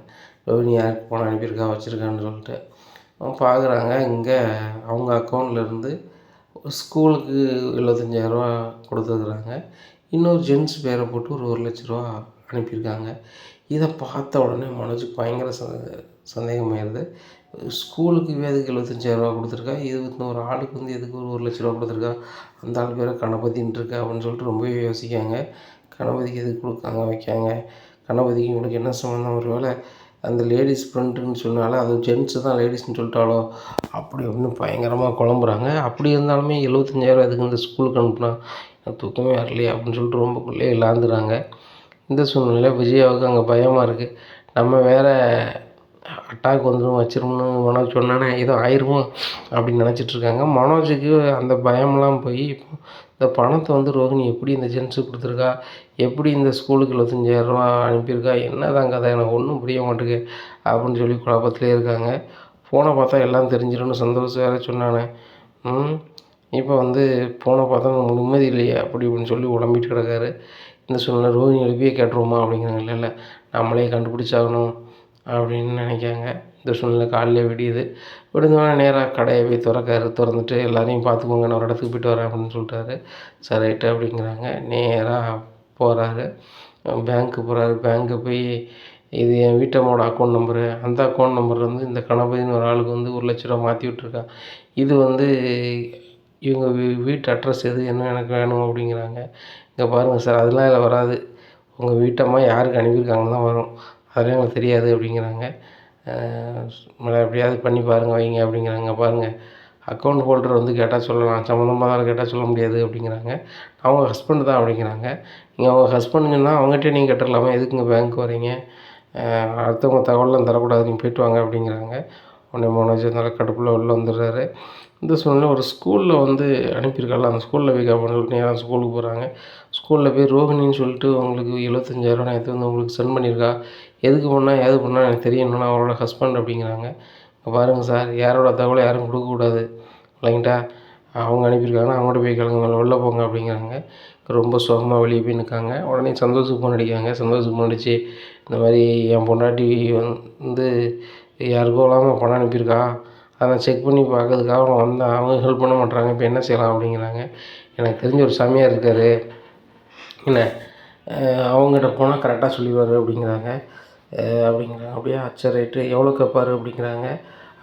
ரோஹிணி யாருக்கு பணம் அனுப்பியிருக்கா வச்சுருக்கான்னு சொல்லிட்டு பார்க்குறாங்க. இங்கே அவங்க அக்கௌண்ட்லேருந்து ஸ்கூலுக்கு 75,000 கொடுத்துருக்குறாங்க. இன்னொரு ஜென்ஸ் பேரை போட்டு ஒரு 1,00,000 அனுப்பியிருக்காங்க. இதை பார்த்த உடனே மனோஜுக்கு பயங்கர சந்தேகமாயிருது. ஸ்கூலுக்கு எதுக்கு 75,000 கொடுத்துருக்கா, இது ஒரு ஆளுக்கு வந்து எதுக்கு ஒரு 1,00,000 கொடுத்துருக்கா, அந்த ஆள் பேரை கணபதின்னு இருக்கா அப்படின்னு சொல்லிட்டு ரொம்பவே யோசிக்காங்க. கணபதிக்கு எதுக்கு கொடுக்காங்க வைக்காங்க, கணபதிக்கு இவங்களுக்கு என்ன சம்மந்தம், ஒரு வேளை அந்த லேடிஸ் ஃப்ரெண்டுன்னு சொன்னால அது ஜென்ஸு தான் லேடிஸ்ன்னு சொல்லிட்டாலோ அப்படி அப்படின்னு பயங்கரமாக குழம்புறாங்க. அப்படி இருந்தாலுமே 75,000 எதுக்கு இந்த ஸ்கூலுக்கு அனுப்புனா, தூக்கமே வரலையே அப்படின்னு சொல்லிட்டு ரொம்பக்குள்ளே இழந்துறாங்க. இந்த சூழ்நிலையில் விஜயாவுக்கு அங்கே பயமாக இருக்குது. நம்ம வேறு அட்டாக் வந்துடும் வச்சிரும்னு மனோஜ் சொன்னானே, ஏதோ ஆயிடுமோ அப்படின்னு நினச்சிட்ருக்காங்க. மனோஜுக்கு அந்த பயம்லாம் போய் இப்போ இந்த பணத்தை வந்து ரோஹிணி எப்படி இந்த ஜென்ஸுக்கு கொடுத்துருக்கா, எப்படி இந்த ஸ்கூலுக்கு 75,000 அனுப்பியிருக்கா, என்ன தான் கதை எனக்கு ஒன்றும் புரிய மாட்டேங்குது அப்படின்னு சொல்லி குழப்பத்திலே இருக்காங்க. ஃபோனை பார்த்தா எல்லாம் தெரிஞ்சிடும்னு சந்தோஷம் வேறு சொன்னானே. இப்போ வந்து ஃபோனை பார்த்தா நிம்மதி இல்லையே அப்படி இப்படின்னு சொல்லி உடம்பிட்டு கிடக்காரு. இந்த சூழ்நிலை ரோஹிணி எழுப்பியே கேட்டுருவோமா அப்படிங்கிறாங்க. இல்லை இல்லை நம்மளே கண்டுபிடிச்சாகணும் அப்படின்னு நினைக்காங்க. இந்த சூழ்நிலை காலையிலே விடியுது. விடிஞ்சோடனே நேராக கடையை போய் திறந்துட்டு எல்லாரையும் பார்த்துக்கோங்க, நான் ஒரு இடத்துக்கு போய்ட்டு வரேன் அப்படின்னு சொல்லிட்டாரு. சரி ரைட்டு அப்படிங்கிறாங்க. நேராக போகிறாரு, பேங்க்கு போகிறாரு. பேங்க்கு போய் இது என் வீட்டம்மாவோட அக்கௌண்ட் நம்பரு, அந்த அக்கௌண்ட் நம்பர் வந்து இந்த கணபதினு ஒரு ஆளுக்கு வந்து 1,00,000 மாற்றி விட்ருக்கா, இது வந்து இவங்க வீட்டு அட்ரஸ் எது என்ன எனக்கு வேணும் அப்படிங்கிறாங்க. இங்கே பாருங்கள் சார், அதெல்லாம் இதில் வராது. உங்கள் வீட்டம்மா யாருக்கு அனுப்பியிருக்காங்கன்னு தான் வரும். அதெல்லாம் எனக்கு தெரியாது அப்படிங்கிறாங்க. எப்படியாவது பண்ணி பாருங்கள் வைங்க அப்படிங்கிறாங்க. பாருங்கள், அக்கௌண்ட் ஹோல்டர் வந்து கேட்டால் சொல்லலாம், சம்மந்தமாக கேட்டால் சொல்ல முடியாது அப்படிங்கிறாங்க. அவங்க ஹஸ்பண்ட் தான் அப்படிங்கிறாங்க. நீங்கள் அவங்க ஹஸ்பண்டுங்கன்னா அவங்ககிட்டயே நீங்கள் கேட்டுடலாமா, எதுக்குங்க பேங்க் வரீங்க, அடுத்தவங்க தகவல்லாம் தரக்கூடாது, நீங்கள் போய்ட்டு வாங்க அப்படிங்கிறாங்க. உடனே மனோஜ் நல்லா கடுப்பில் உள்ளே வந்துடுறாரு. இந்த சூழ்நிலை ஒரு ஸ்கூலில் வந்து அனுப்பியிருக்கால, அந்த ஸ்கூலில் போய் கேட்பான்னு நேராக ஸ்கூலுக்கு போகிறாங்க. ஸ்கூலில் போய் ரோஹிணின்னு சொல்லிட்டு உங்களுக்கு 75,000 நேற்று வந்து உங்களுக்கு சென்ட் பண்ணியிருக்கா, எதுக்கு பண்ணா ஏது பண்ணா எனக்கு தெரியணும்னா அவரோட ஹஸ்பண்ட் அப்படிங்கிறாங்க. பாருங்கள் சார், யாரோட தகவலை யாரும் கொடுக்கக்கூடாது இல்லைங்களா, அவங்க அனுப்பியிருக்காங்கன்னா அவங்கள்ட்ட போய் கேளுங்க, வெளில போங்க அப்படிங்கிறாங்க. ரொம்ப சோகமாக வெளியே போய் நிற்காங்க. உடனே சந்தோஷுக்கு ஃபோன் அடிக்காங்க. சந்தோஷுக்கு ஃபோன் அடித்து, இந்த மாதிரி என் பொண்டாட்டி வந்து யாருக்கோ இல்லாமல் பணம் அனுப்பியிருக்கா, அதை நான் செக் பண்ணி பார்க்கறதுக்காக அவன் வந்தேன், அவங்க ஹெல்ப் பண்ண மாட்றாங்க, இப்போ என்ன செய்யலாம் அப்படிங்கிறாங்க. எனக்கு தெரிஞ்ச ஒரு சாமியார் இருக்கார், என்ன அவங்ககிட்ட போனால் கரெக்டாக சொல்லிடுவார் அப்படிங்கிறாங்க. அப்படியே சரி ரைட்டு, எவ்வளோ கேட்பாரு அப்படிங்கிறாங்க.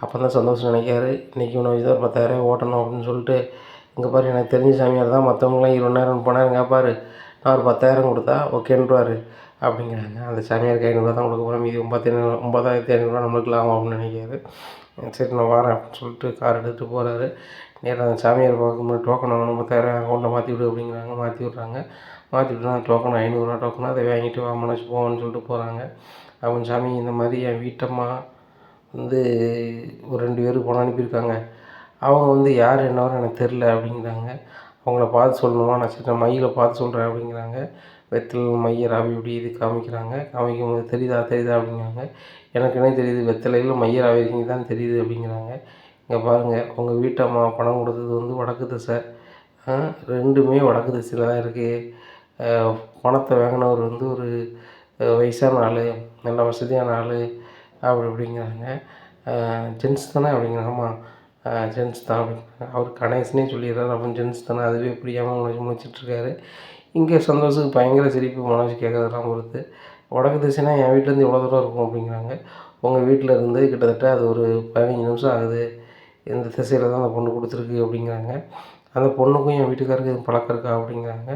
அப்போ தான் சந்தோஷம் நினைக்காரு, இன்றைக்கி உனக்கு இதாக ஒரு 10,000 ஓட்டணும் அப்படின்னு சொல்லிட்டு, இங்கே பாரு எனக்கு தெரிஞ்ச சாமியார் தான், மற்றவங்களாம் 20,000 30,000 கேட்பாரு, நான் ஒரு 10,000 கொடுத்தா ஓகேன்றாரு அப்படிங்கிறாங்க. அந்த சாமியாருக்கு 500 தான் கொடுக்க போகிறேன், மீதி 9,500 நம்மளுக்கு லாபம் அப்படின்னு நினைக்காரு. சரி நான் வரேன் அப்படின்னு சொல்லிட்டு கார் எடுத்துகிட்டு போகிறாரு. நேராக அந்த சாமியார் பார்க்கும்போது டோக்கன் வாங்கணும், 10,000 அக்கௌண்ட்டில் மாற்றி விடு அப்படிங்கிறாங்க. மாற்றி விட்றாங்க. மாற்றி விட்டு அந்த டோக்கன் 500 டோக்கன், அதை வாங்கிட்டு வா மனோஜ் போவோன்னு சொல்லிட்டு போகிறாங்க. அவன் சாமி, இந்த மாதிரி என் வீட்டம்மா வந்து ஒரு 2 பேருக்கு பணம் அனுப்பியிருக்காங்க, அவங்க வந்து யார் என்னவோ எனக்கு தெரில அப்படிங்கிறாங்க. அவங்கள பார்த்து சொல்லணுமா, நான் சரி நான் மையில் பார்த்து சொல்கிறேன் அப்படிங்கிறாங்க. வெத்தலை மைய ராவி இப்படி இது காமிக்கிறாங்க. காமிக்கும்போது தெரியுதா அப்படிங்கிறாங்க. எனக்கு என்ன தெரியுது, வெத்தலையில் மைய ராவி இருக்கீங்க தான் தெரியுது அப்படிங்கிறாங்க. இங்கே பாருங்கள், உங்கள் வீட்டம்மா பணம் கொடுத்தது வந்து வடக்கு திசை, ரெண்டுமே வடக்கு திசையில் தான் இருக்குது. பணத்தை வாங்கினவர் வந்து ஒரு வயசான ஆள், நல்ல வசதியான ஆள் அப்படிங்கிறாங்க. ஜென்ஸ் தானே அப்படிங்கிறாங்க. ஆமாம் ஜென்ஸ் தான் அப்படிங்கிறாங்க. அவர் கணேசனே சொல்லிடுறாரு, அப்போ ஜென்ஸ் தானே, அதுவே புரியாமல் முழிச்சிட்ருக்காரு. இங்கே சந்தோஷத்துக்கு பயங்கர சிரிப்பு, மனோஜ் கேட்குறதெல்லாம் பொறுத்து. வடக்கு திசைனா என் வீட்டிலேருந்து எவ்வளோ தூரம் இருக்கும் அப்படிங்கிறாங்க. உங்கள் வீட்டில் இருந்து கிட்டத்தட்ட அது ஒரு 15 நிமிஷம் ஆகுது, இந்த திசையில் தான் அந்த பொண்ணு கொடுத்துருக்கு அப்படிங்கிறாங்க. அந்த பொண்ணுக்கும் என் வீட்டுக்காருக்கு எதுவும் பழக்கம் இருக்கா அப்படிங்கிறாங்க.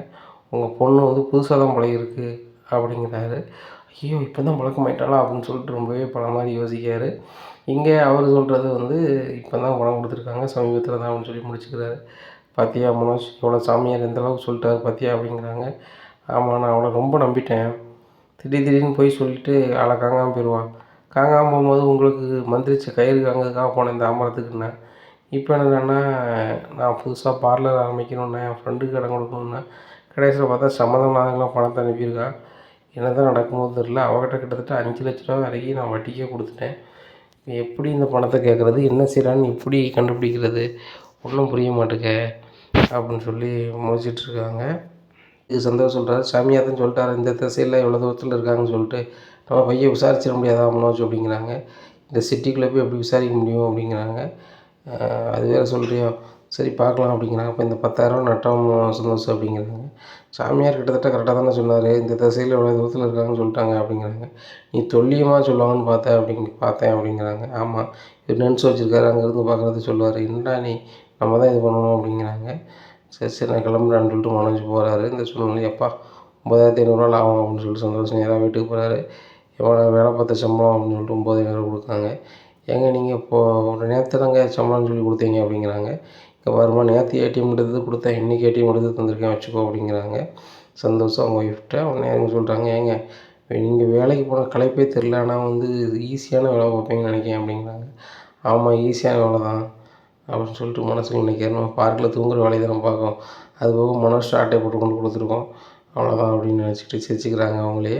உங்கள் பொண்ணு வந்து புதுசாக தான் பழகிருக்கு அப்படிங்கிறாரு. ஐயோ இப்போ தான் பழக்கமாயிட்டாளா அப்படின்னு சொல்லிட்டு ரொம்பவே பல மாதிரி யோசிக்கார். இங்கே அவர் சொல்கிறது வந்து இப்போ தான் பணம் கொடுத்துருக்காங்க, சமீபத்தில் தான் அப்படின்னு சொல்லி முடிச்சுக்கிறாரு. பார்த்தியா மனோஜ், எவ்வளோ சாமியார் எந்த அளவுக்கு சொல்லிட்டாரு பார்த்தியா அப்படிங்கிறாங்க. ஆமாம், நான் அவளை ரொம்ப நம்பிட்டேன், திடீர்னு போய் சொல்லிவிட்டு அவளை காங்காமல் போயிடுவான். காங்காமல் போகும்போது உங்களுக்கு மந்திரிச்ச கயிறு காங்கிறதுக்காக போனேன் இந்த ஆம்பரத்துக்குன்னேன். இப்போ என்னன்னா நான் புதுசாக பார்லர் ஆரம்பிக்கணுன்னே, என் ஃப்ரெண்டுக்கு இடம் கொடுக்கணுன்னே, கடைசியில் பார்த்தா சம்மந்தமானவங்களாம் பணத்தை அனுப்பியிருக்கான். என்ன தான் நடக்கும்போது தெரில. அவகிட்ட கிட்டத்தட்ட 5 லட்ச ரூபா வரைக்கும் நான் வட்டிக்கே கொடுத்துட்டேன். எப்படி இந்த பணத்தை கேட்குறது, என்ன செய்யலான்னு எப்படி கண்டுபிடிக்கிறது, ஒன்றும் புரிய மாட்டேங்க அப்படின்னு சொல்லி முழிச்சிட்ருக்காங்க. இது சந்தோஷம் சொல்கிறாரு, சாமியார் தான் சொல்லிட்டாரு இந்த திசையில் எவ்வளோ தூரத்தில் இருக்காங்கன்னு சொல்லிட்டு, நம்ம பையன் விசாரிச்சிட முடியாதா மனோஜ் அப்படிங்கிறாங்க. இந்த சிட்டிக்குள்ளே போய் எப்படி விசாரிக்க முடியும் அப்படிங்கிறாங்க. அது வேறு சொல்கிறியோ, சரி பார்க்கலாம் அப்படிங்கிறாங்க. அப்போ இந்த 10,000 நட்டம் சந்தோஷம் அப்படிங்கிறாங்க. சாமியார் கிட்டத்தட்ட கரெக்டாக தானே சொன்னார், இந்த திசையில் எவ்வளோ தூரத்தில் இருக்காங்கன்னு சொல்லிட்டாங்க அப்படிங்கிறாங்க. நீ துல்லியமாக சொல்லுவாங்கன்னு பார்த்தேன் அப்படிங்கிறாங்க. ஆமாம், இவர் நினச்சி வச்சுருக்காரு, அங்கேருந்து பார்க்குறது சொல்லுவார், என்னடா நீ நம்ம தான் இது பண்ணணும் அப்படிங்கிறாங்க. சரி நான் கிளம்புறான்னு சொல்லிட்டு மனோஜ் போகிறாரு. இந்த சூழ்நிலை எப்பா 9,500 ஆகும் அப்படின்னு சொல்லிட்டு சந்தோஷம் நேராக வீட்டுக்கு போகிறாரு. எவ்வளோ வேலை பார்த்த சம்பளம் அப்படின்னு சொல்லிட்டு 9,500 கொடுக்காங்க. ஏங்க நீங்கள் இப்போது நேற்று தாங்க சம்பளம்னு சொல்லி கொடுத்தீங்க அப்படிங்கிறாங்க. இங்கே பாருமா, நேற்று ஏடிஎம் எடுத்து கொடுத்தேன், இன்றைக்கி ஏடிஎம் எடுத்து தந்திருக்கேன் வச்சுக்கோ அப்படிங்கிறாங்க. சந்தோஷம் அவங்க ஒய்ஃப்ட்ட. உடனே அவங்க சொல்கிறாங்க, ஏங்க நீங்கள் வேலைக்கு போன களைப்பே தெரில, ஆனால் வந்து ஈஸியான வேலை பார்ப்பீங்கன்னு நினைக்கிறேன் அப்படிங்கிறாங்க. ஆமாம், ஈஸியான வேலை தான் அப்படின்னு சொல்லிட்டு மனசுக்கு நினைக்கிறேன். நம்ம பார்க்கில் தூங்குற வேலையை தானே பார்க்கோம், அது போக மனசு ஆட்டை போட்டு கொண்டு கொடுத்துருக்கோம், அவ்வளோதான் அப்படின்னு நினச்சிக்கிட்டு சிரிச்சுக்கிறாங்க அவங்களே.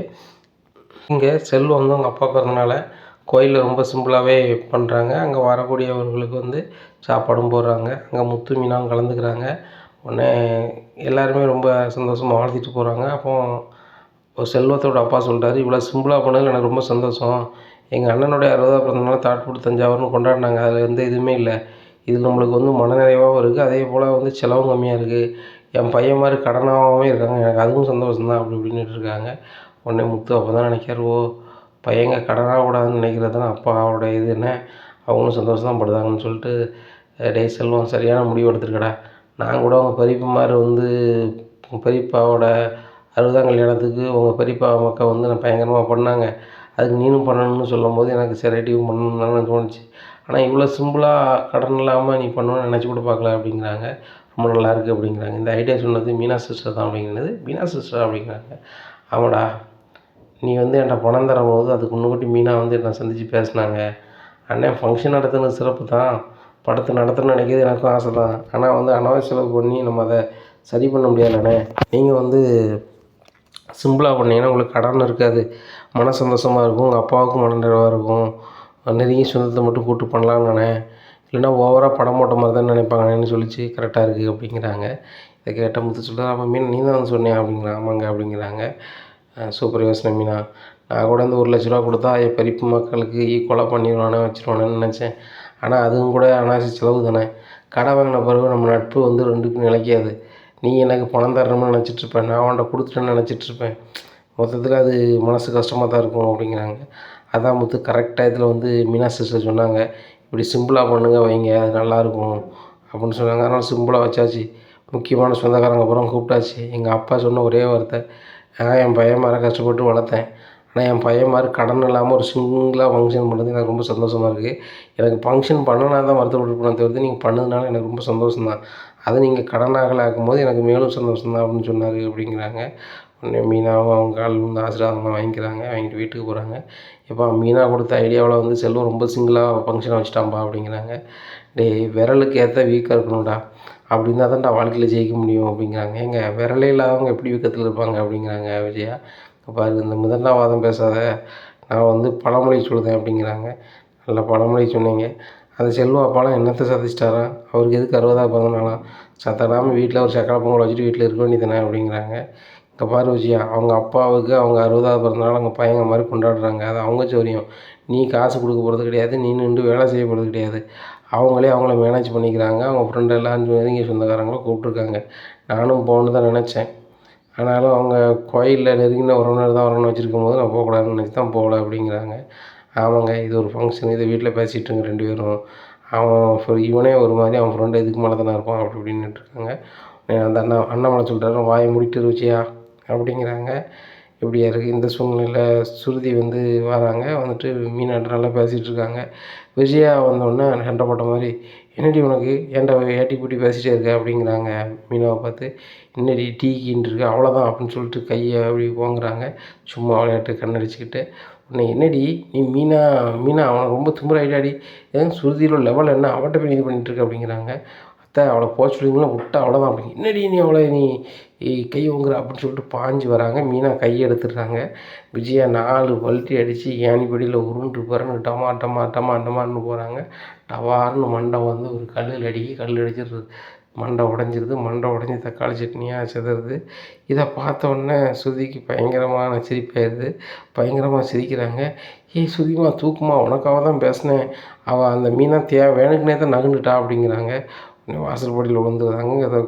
இங்கே செல்வம் வந்து அவங்க அப்பா பிறந்தனால கோயிலில் ரொம்ப சிம்பிளாகவே பண்ணுறாங்க. அங்கே வரக்கூடியவர்களுக்கு வந்து சாப்பாடும் போடுறாங்க. அங்கே முத்து மீனாவும் கலந்துக்கிறாங்க. உடனே எல்லாருமே ரொம்ப சந்தோஷமாக வாழ்த்திட்டு போகிறாங்க. அப்போது செல்வத்தோட அப்பா சொல்கிறாரு, இவ்வளோ சிம்பிளாக பண்ணதில் எனக்கு ரொம்ப சந்தோஷம். எங்கள் அண்ணனுடைய 60ஆவது பிறந்தநாள தாட்பூர் தஞ்சாவூர்னு கொண்டாடினாங்க, அதில் எந்த இதுவுமே இல்லை. இது நம்மளுக்கு வந்து மனநிறைவாகவும் இருக்குது, அதே போல் வந்து செலவும் கம்மியாக இருக்குது. என் பையன் மாதிரி கடனாகவும் இருக்காங்க, எனக்கு அதுவும் சந்தோஷம் தான் அப்படி இப்படின்னுட்டு இருக்காங்க. உடனே முத்து அப்போ தான் நினைக்காரு, ஓ பையங்க கடனாகக்கூடாதுன்னு நினைக்கிறது தானே அப்பாவோட இது, என்ன அவங்களும் சந்தோஷம் தான் படுதாங்கன்னு சொல்லிட்டு, டேய் செல்வம் சரியான முடிவு எடுத்துருக்கடா, நான் கூட உங்கள் பெரியப்பமார் வந்து பெரியப்பாவோட 60ஆம் கல்யாணத்துக்கு உங்கள் பெரியப்பா மக்கள் வந்து நான் பயங்கரமாக பண்ணாங்க. அதுக்கு நீனும் பண்ணணும்னு சொல்லும்போது எனக்கு சரி ரைட் பண்ணணும்னு தானே தோணுச்சு. ஆனால் இவ்வளோ சிம்பிளாக கடன் இல்லாமல் நீ பண்ணணும்னு நினச்சி கூட பார்க்கல அப்படிங்கிறாங்க. ரொம்ப நல்லாயிருக்கு அப்படிங்கிறாங்க. இந்த ஐடியா சொன்னது மீனா சிஸ்டர் தான் அப்படிங்கிறது. மீனா சிஸ்டர் அப்படிங்கிறாங்க. ஆமாடா, நீ வந்து என்கிட்ட பணம் தரும்போது அதுக்கு முன்னுக்கூட்டி மீனா வந்து என்னை சந்தித்து பேசினாங்க. அண்ணன் ஃபங்க்ஷன் நடத்துனது சிறப்பு தான், படத்தை நடத்தணும்னு நினைக்கிறது எனக்கும் ஆசை தான். ஆனால் வந்து அனாவசிய செலவு பண்ணி நம்ம அதை சரி பண்ண முடியாதுண்ணே. நீங்கள் வந்து சிம்பிளாக பண்ணிங்கன்னா உங்களுக்கு கடன் இருக்காது, மன சந்தோஷமாக இருக்கும், உங்கள் அப்பாவுக்கும் மன நிறைவாக இருக்கும். நெருங்கிய சொந்தத்தை மட்டும் கூப்பிட்டு பண்ணலாம்ண்ணே, இல்லைன்னா ஓவராக படம் போட்ட மாதிரி தான் நினைப்பாங்கன்னு சொல்லிச்சு. கரெக்டாக இருக்குது அப்படிங்கிறாங்க. இதை கேட்ட முத்து சொல்கிறார், ஆமாம் மீன் நீ தான் வந்து சொன்னேன் அப்படிங்கிறாங்க. ஆமாங்க அப்படிங்கிறாங்க. சூப்பர் யோசனை மீனா. நான் கூட வந்து ரூ. 1,00,000 கொடுத்தா என் பெரியப்பா மக்களுக்கு ஈக்குவலாக பண்ணிடுவானே வச்சுருவானேன்னு நினச்சேன். ஆனால் அதுவும் கூட அனாவசிய செலவு தானே. கடை வாங்கின பிறகு நம்ம நட்பு வந்து 2க்கும் நிலைக்காது. நீ எனக்கு பணம் தரணும்னு நினச்சிட்ருப்பேன், நான் அவன்கிட்ட கொடுத்துட்டேன்னு நினச்சிட்ருப்பேன். மொத்தத்தில் அது மனசு கஷ்டமாக தான் இருக்கும் அப்படிங்கிறாங்க. அதான் முத்து கரெக்ட் டயத்தில் வந்து மீனா சிஸ்டர் சொன்னாங்க, இப்படி சிம்பிளாக பண்ணுங்க வைங்க, அது நல்லாயிருக்கும் அப்படின்னு சொன்னாங்க. அதனால் சிம்பிளாக வச்சாச்சு. முக்கியமான சொந்தக்காரங்க அப்புறம் கூப்பிட்டாச்சு. எங்கள் அப்பா சொன்ன ஒரே வார்த்தை, என் பையன் மாதிரி கஷ்டப்பட்டு வளர்த்தேன், ஆனால் என் பையன் மாதிரி கடன் இல்லாமல் ஒரு சிங்கிளாக ஃபங்க்ஷன் பண்ணுறது எனக்கு ரொம்ப சந்தோஷமாக இருக்குது. எனக்கு ஃபங்க்ஷன் பண்ணனா தான் வருத்தப்பட்டுருப்பேனே தவிர்த்து நீங்கள் பண்ணதுனால எனக்கு ரொம்ப சந்தோஷம் தான். அதை நீங்கள் கடனாகல ஆக்கும்போது எனக்கு மேலும் சந்தோஷம் தான் அப்படின்னு சொன்னார் அப்படிங்கிறாங்க. உடனே மீனாவும் அவங்க கால் வந்து ஆசீர்வாதம்லாம் வாங்கிக்கிறாங்க. வாங்கிட்டு வீட்டுக்கு போகிறாங்க. எப்பா மீனா கொடுத்த ஐடியாவில் வந்து செல்வம் ரொம்ப சிங்கிளாக ஃபங்க்ஷனை வச்சுட்டான்ப்பா அப்படிங்கிறாங்க. டேய் விரலுக்கு ஏற்ற வீக்காக இருக்கணும்டா, அப்படி இருந்தால் தான்டா வாழ்க்கையில் ஜெயிக்க முடியும் அப்படிங்கிறாங்க. ஏங்க விரலே இல்லாதவங்க எப்படி வீக்கத்தில் இருப்பாங்க அப்படிங்கிறாங்க விஜயா. பாரு, இந்த முதண்டாவாதம் பேசாத, நான் வந்து பழமொழி சொல்லுதேன் அப்படிங்கிறாங்க. நல்ல பழமொழி சொன்னீங்க. அந்த செல்வம் அப்பாலாம் என்னத்தை சாதிச்சிட்டாராம், அவருக்கு எதுக்கு 60ஆவது பிறந்தநாளாம், சத்தடாமல் வீட்டில் ஒரு சக்கரை பொங்கல் வச்சுட்டு வீட்டில் இருக்க வேண்டியதானே அப்படிங்கிறாங்க. இங்கே பாரு விஜயா, அவங்க அப்பாவுக்கு அவங்க 60ஆவது பிறந்தநாள் அவங்க பையங்க மாதிரி கொண்டாடுறாங்க, அது அவங்க சௌரியம். நீ காசு கொடுக்க போகிறது கிடையாது, நீ நின்று வேலை செய்ய போகிறது கிடையாது. அவங்களே அவங்கள மேனேஜ் பண்ணிக்கிறாங்க. அவங்க ஃப்ரெண்டு எல்லாம் நெருங்கிய சொந்தக்காரங்களை கூப்பிட்ருக்காங்க. நானும் போகணுன்னு தான் நினச்சேன். ஆனாலும் அவங்க கோயிலில் நெருங்கின உறவினர் தான் வரணும்னு வச்சுருக்கும்போது நான் போகக்கூடாதுன்னு நினச்சி தான் போகல அப்படிங்கிறாங்க. ஆமாங்க, இது ஒரு ஃபங்க்ஷன், இதை வீட்டில் பேசிகிட்டுருங்க 2 பேரும். அவன் இவனே ஒரு மாதிரி, அவன் ஃப்ரெண்டு இதுக்கு மேலே தானே இருப்பான் அப்படி இப்படின்னுட்டுருக்காங்க. அந்த அண்ணாமலை சொல்கிறாரு, வாயை மூடிட்டு ருச்சியா அப்படிங்கிறாங்க. இப்படியா இருக்குது. இந்த சூழ்நிலையில் சுருதி வந்து வராங்க. வந்துட்டு மீனாட்ட நல்லா பேசிகிட்ருக்காங்க. விஜயா வந்தோடனே சண்டை போட்ட மாதிரி, என்னடி உனக்கு ஏன்டா ஏட்டி பூட்டி பேசிகிட்டே இருக்க அப்படிங்கிறாங்க மீனாவை பார்த்து. என்னடி டீ கீன்னு இருக்கு அவ்வளோதான் அப்படின்னு சொல்லிட்டு கையை அப்படி போங்குறாங்க. சும்மா விளையாட்டு கண்ணடிச்சிக்கிட்டு. உடனே என்னடி நீ மீனா மீனா அவனை ரொம்ப திமிராயிட்டாடி, ஏன் சுருதியில் லெவல் என்ன அவட்ட போய் இது பண்ணிகிட்ருக்க அப்படிங்கிறாங்க. அத்தை அவளை போக சொல்லிங்களா விட்டா அவ்வளோதான் அப்படிங்க. என்னடி நீ அவளை நீ கை ஓங்குற அப்படின்னு சொல்லிட்டு பாஞ்சு வராங்க. மீனா கையை எடுத்துடுறாங்க. விஜயா 4 பல்ட்டி அடித்து ஏணிப்படியில் உருண்டு பாருன்னு டமா டமா டமா டமான்னு போகிறாங்க. டவார்னு மண்டை வந்து ஒரு கல்லில் அடிச்சிடுறது. மண்டை உடஞ்சிருது. மண்டை உடஞ்சி தக்காளி சட்னியாக சிதறுது. இதை பார்த்தோன்னே சுதிக்கு பயங்கரமான சிரிப்பாயிடுது. பயங்கரமாக சிரிக்கிறாங்க. ஏய் சுதிமா தூக்குமா, உனக்காக தான் பேசினேன், அவள் அந்த மீனா வேணுக்குனே தான் நகுண்டுட்டா அப்படிங்கிறாங்க. வாசல் படியில் விழுந்துடுறாங்க. அதை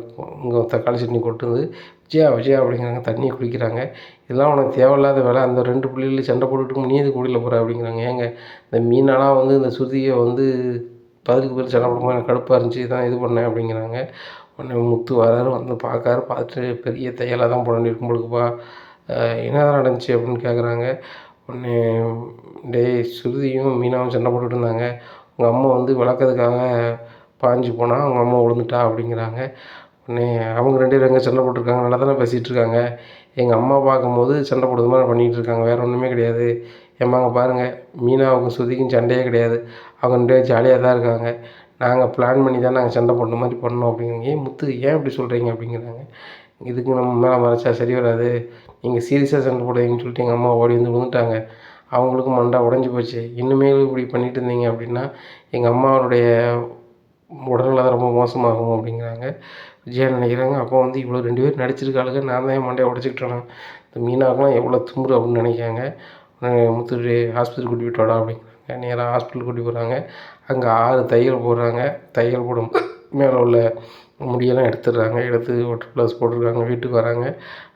இங்கே தக்காளி சட்னி கொட்டுது. விஜயா விஜயா அப்படிங்கிறாங்க. தண்ணியை குடிக்கிறாங்க. இதெல்லாம் உனக்கு தேவையில்லாத வேலை, அந்த 2 புள்ளைகளும் சண்டை போட்டுட்டு நீ எதுக்கு குடியில் போகிற அப்படிங்கிறாங்க. ஏங்க இந்த மீனெல்லாம் வந்து இந்த சுதியை வந்து பதிலுக்கு பதில் சண்டை போடும்போது எனக்கு கடுப்பாக இருந்துச்சு, இதான் இது பண்ணேன் அப்படிங்கிறாங்க. உடனே முத்து வராரு, வந்து பார்க்காரு. பார்த்துட்டு பெரிய தையலாக தான் போட வேண்டியிருக்கும் போலுக்குப்பா, என்ன தான் நடந்துச்சு அப்படின்னு கேட்குறாங்க. உடனே டேய் சுருதியும் மீனாவும் சண்டை போட்டுட்டு இருந்தாங்க, உங்கள் அம்மா வந்து விளக்கறதுக்காக பாஞ்சு போனால் அவங்க அம்மா விழுந்துட்டா அப்படிங்கிறாங்க. உடனே அவங்க 2 பேரும் எங்கே சண்டை போட்டிருக்காங்க, நல்லா தானே பேசிகிட்டு இருக்காங்க, எங்கள் அம்மா பார்க்கும்போது சண்டை போடுறது மாதிரி பண்ணிகிட்டு இருக்காங்க, வேறு ஒன்றுமே கிடையாது. ஏம்மாங்க பாருங்கள், மீனாவுக்கும் சுதிக்கும் சண்டையே கிடையாது, அவங்க 2 பேரும் ஜாலியாக தான் இருக்காங்க. நாங்கள் பிளான் பண்ணி தான் நாங்கள் சண்டை போட்ட மாதிரி பண்ணோம் அப்படிங்கிறாங்க. ஏன் முத்து ஏன் இப்படி சொல்கிறீங்க அப்படிங்கிறாங்க. இதுக்கு நம்ம மேலே மறைச்சா சரி வராது, நீங்கள் சீரியஸாக சண்டை போடுவீங்கன்னு சொல்லிட்டு எங்கள் அம்மா ஓடி வந்து விழுந்துட்டாங்க, அவங்களுக்கும் மண்டை உடஞ்சி போச்சு. இன்னுமே இப்படி பண்ணிட்டு இருந்தீங்க அப்படின்னா எங்கள் அம்மாவுடைய உடல்நலம் ரொம்ப மோசமாகும் அப்படிங்கிறாங்க. விஜயா நினைக்கிறாங்க, அப்போ வந்து இவ்வளோ 2 பேர் நடிச்சிருக்காளுங்க, நான் தான் என் மண்டையை உடச்சிக்கிட்டேன், இந்த மீனாவுக்குலாம் எவ்வளோ திமிரு அப்படின்னு நினைக்காங்க. முத்து ஹாஸ்பிட்டல் கூட்டி போயிட்டு வாடா அப்படிங்கிறாங்க. நேராக ஹாஸ்பிட்டல் கூட்டி போகிறாங்க. அங்கே 6 தையல் போடுறாங்க. தையல் போடும் மேலே உள்ள முடியெல்லாம் எடுத்துடுறாங்க. எடுத்து ஒட்டர் ப்ளஸ் போட்டிருக்காங்க. வீட்டுக்கு வராங்க.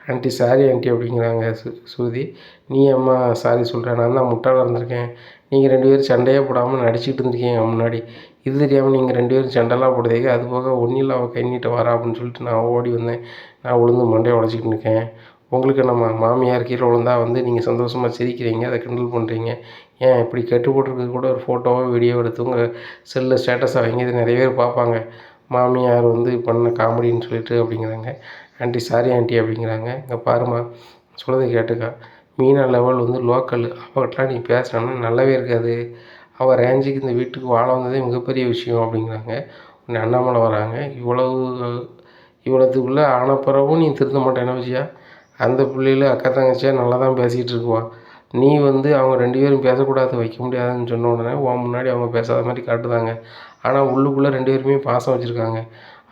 ஆண்டி சாரி ஆண்டி அப்படிங்கிறாங்க சுருதி. நீ அம்மா சாரி சொல்கிறேன், நான் தான் முட்டாளாக இருந்திருக்கேன், நீங்கள் 2 பேரும் சண்டையே போடாமல் நடிச்சுக்கிட்டு இருந்திருக்கீங்க முன்னாடி. இது தெரியாமல் நீங்கள் 2 பேரும் சண்டைலாம் போடுறீங்க. அது போக ஒன்றும் இல்லை அவள் கை நீட்ட வரா அப்படின்னு சொல்லிட்டு நான் ஓடி வந்தேன். நான் விழுந்து மண்டையை உடச்சிக்கிட்டு இருக்கேன். உங்களுக்கு நம்ம மாமியார் கீழே விழுந்தா வந்து நீங்கள் சந்தோஷமாக சிரிக்கிறீங்க, அதை கிண்டல் பண்ணுறீங்க. ஏன் இப்படி கெட்டு போட்டிருக்கிறது கூட ஒரு ஃபோட்டோவோ வீடியோ எடுத்து உங்கள் செல்லில் ஸ்டேட்டஸாக வைங்க, இது நிறைய பேர் பார்ப்பாங்க. மாமியார் வந்து பண்ண காமெடின்னு சொல்லிட்டு அப்படிங்கிறாங்க. ஆண்டி சாரி ஆண்டி அப்படிங்கிறாங்க. இங்கே பாருமா சொல்கிறத கேட்டுக்கா, மீனா லெவல் வந்து லோக்கல், அவகிட்டலாம் நீ பேசுகிறன்னா நல்லாவே இருக்காது. அவள் ரேஞ்சுக்கு இந்த வீட்டுக்கு வாழ வந்ததே மிகப்பெரிய விஷயம் அப்படிங்கிறாங்க. உடனே அண்ணாமலை வராங்க. இவ்வளோத்துக்குள்ளே ஆன பிறகும் நீ திருந்த மாட்டேன் விஷயா, அந்த பிள்ளைகள அக்கா தங்கச்சியாக நல்லா தான் பேசிக்கிட்டு இருக்குவா. நீ வந்து அவங்க 2 பேரும் பேசக்கூடாது வைக்க முடியாதுன்னு சொன்ன உடனே உன் முன்னாடி அவங்க பேசாத மாதிரி காட்டுதாங்க. ஆனால் உள்ளுக்குள்ளே 2 பேருமே பாசம் வச்சுருக்காங்க.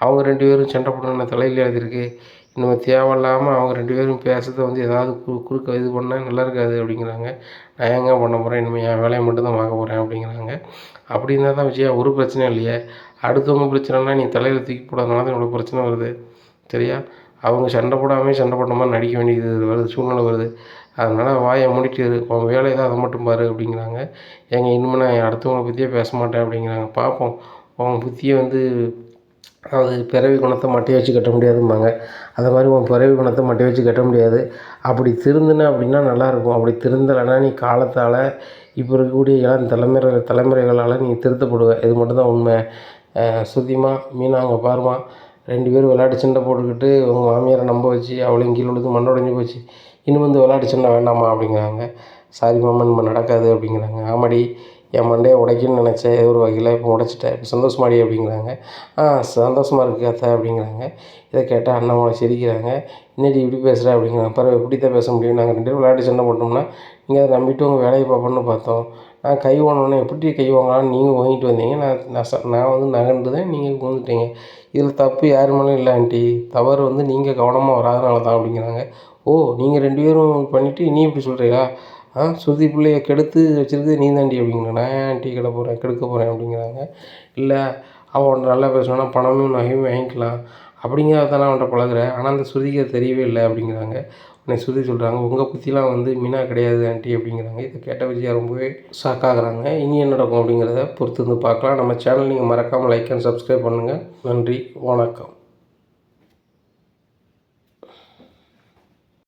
அவங்க 2 பேரும் சண்டை போடணும்னு தலையில் எழுதிருக்கு. இனிமேல் தேவையில்லாமல் அவங்க 2 பேரும் பேசுறத வந்து ஏதாவது குறுக்க இது பண்ணால் நல்லா இருக்காது அப்படிங்கிறாங்க. நான் ஏங்க பண்ண போகிறேன், இனிமேல் என் வேலையை மட்டும் தான் பார்க்க போகிறேன் அப்படிங்கிறாங்க. அப்படி இருந்தால் தான் விஜயா ஒரு பிரச்சனையும் இல்லையே. அடுத்தவங்க பிரச்சனைனா நீ தலையில் தூக்கி போடாதனால தான் இவ்வளோ பிரச்சனை வருது சரியா. அவங்க சண்டை போடாமல் சண்டை போட்ட மாதிரி நடிக்க வேண்டியது வருது, சூழ்நிலை வருது. அதனால் வாயை மூடிட்டு இரு, உன் வேலையை தான் அதை மட்டும் பாரு அப்படிங்கிறாங்க. ஏங்க இனிமேல் நான் அடுத்தவங்களை பற்றியே பேச மாட்டேன் அப்படிங்கிறாங்க. பார்ப்போம் உன் புத்தியை வந்து, அதாவது பிறவி குணத்தை மட்டையை வச்சு கட்ட முடியாதும்பாங்க. அது மாதிரி உன் பிறவி குணத்தை மட்டையை வச்சு கட்ட முடியாது. அப்படி திருந்தின அப்படின்னா நல்லாயிருக்கும். அப்படி திருந்தலைன்னா நீ காலத்தால் இப்போ இருக்கக்கூடிய இளம் தலைமுறைகளால் நீ திருத்தப்படுவ. இது மட்டும்தான் உண்மை. சுத்திமா மீனா அங்கே பாருமா, 2 பேரும் விளையாட்டு சண்டை போட்டுக்கிட்டு உங்கள் மாமியாரை நம்ப வச்சு அவளையும் கீழே விழுந்து மண்ணை உடைஞ்சி போச்சு. இன்னும் வந்து விளையாட்டு சண்டை வேண்டாமா அப்படிங்கிறாங்க. சாரி மாமா நம்ம நடக்காது அப்படிங்கிறாங்க. ஆமாடி என் மண்டையை உடைக்கணும்னு நினச்சேன், ஏதோ ஒரு வகையில் இப்போ உடைச்சிட்டேன், இப்போ சந்தோஷமாடி அப்படிங்கிறாங்க. சந்தோஷமாக இருக்குது அத்தை அப்படிங்கிறாங்க. இதை கேட்டால் அண்ணாமலை சிரிக்கிறாங்க. என்னடி இப்படி பேசுகிற அப்படிங்கிறாங்க. பரவாயில்ல எப்படி தான் பேச முடியும், நாங்கள் 2 பேரும் விளையாட்டு சண்டை போட்டோம்னா நீங்கள் அதை நம்பிட்டு உங்கள் வேலையை பார்ப்போன்னு பார்த்தோம். நான் கை வாங்கினோன்னே எப்படி கை வாங்கலான்னு நீங்கள் வாங்கிட்டு வந்தீங்க, நான் வந்து நகர்ந்துதான் நீங்கள் வந்துட்டீங்க. இதில் தப்பு யார் மேலும் இல்லை ஆண்டி, தவறு வந்து நீங்கள் கவனமாக வராதனால தான் அப்படிங்கிறாங்க. ஓ நீங்கள் 2 பேரும் பண்ணிவிட்டு நீ இப்படி சொல்கிறீங்களா, சுருதி பிள்ளைய கெடுத்து வச்சுருக்குது நீ தாண்டி அப்படிங்கிறேன். நான் ஏன் ஆண்டி கெடுக்க போகிறேன் அப்படிங்கிறாங்க. இல்லை அவன் அவன்கிட்ட நல்லா பேசுவானா, பணமும் நகையும் வாங்கிக்கலாம் அப்படிங்கிறதானே அவன்கிட்ட பழகுற, ஆனால் அந்த சுருதிக்கு அது தெரியவே இல்லை அப்படிங்கிறாங்க. உடனே சுருதி சொல்கிறாங்க, உங்கள் புத்திலாம் வந்து மீனா கிடையாது ஆண்டி அப்படிங்கிறாங்க. இதை கேட்ட விஜயா ரொம்பவே ஷாக் ஆகுறாங்க. இனி என்ன நடக்கும் அப்படிங்கிறத பொறுத்து வந்து பார்க்கலாம். நம்ம சேனல் நீங்கள் மறக்காமல் லைக் அண்ட் சப்ஸ்கிரைப் பண்ணுங்கள். நன்றி, வணக்கம்.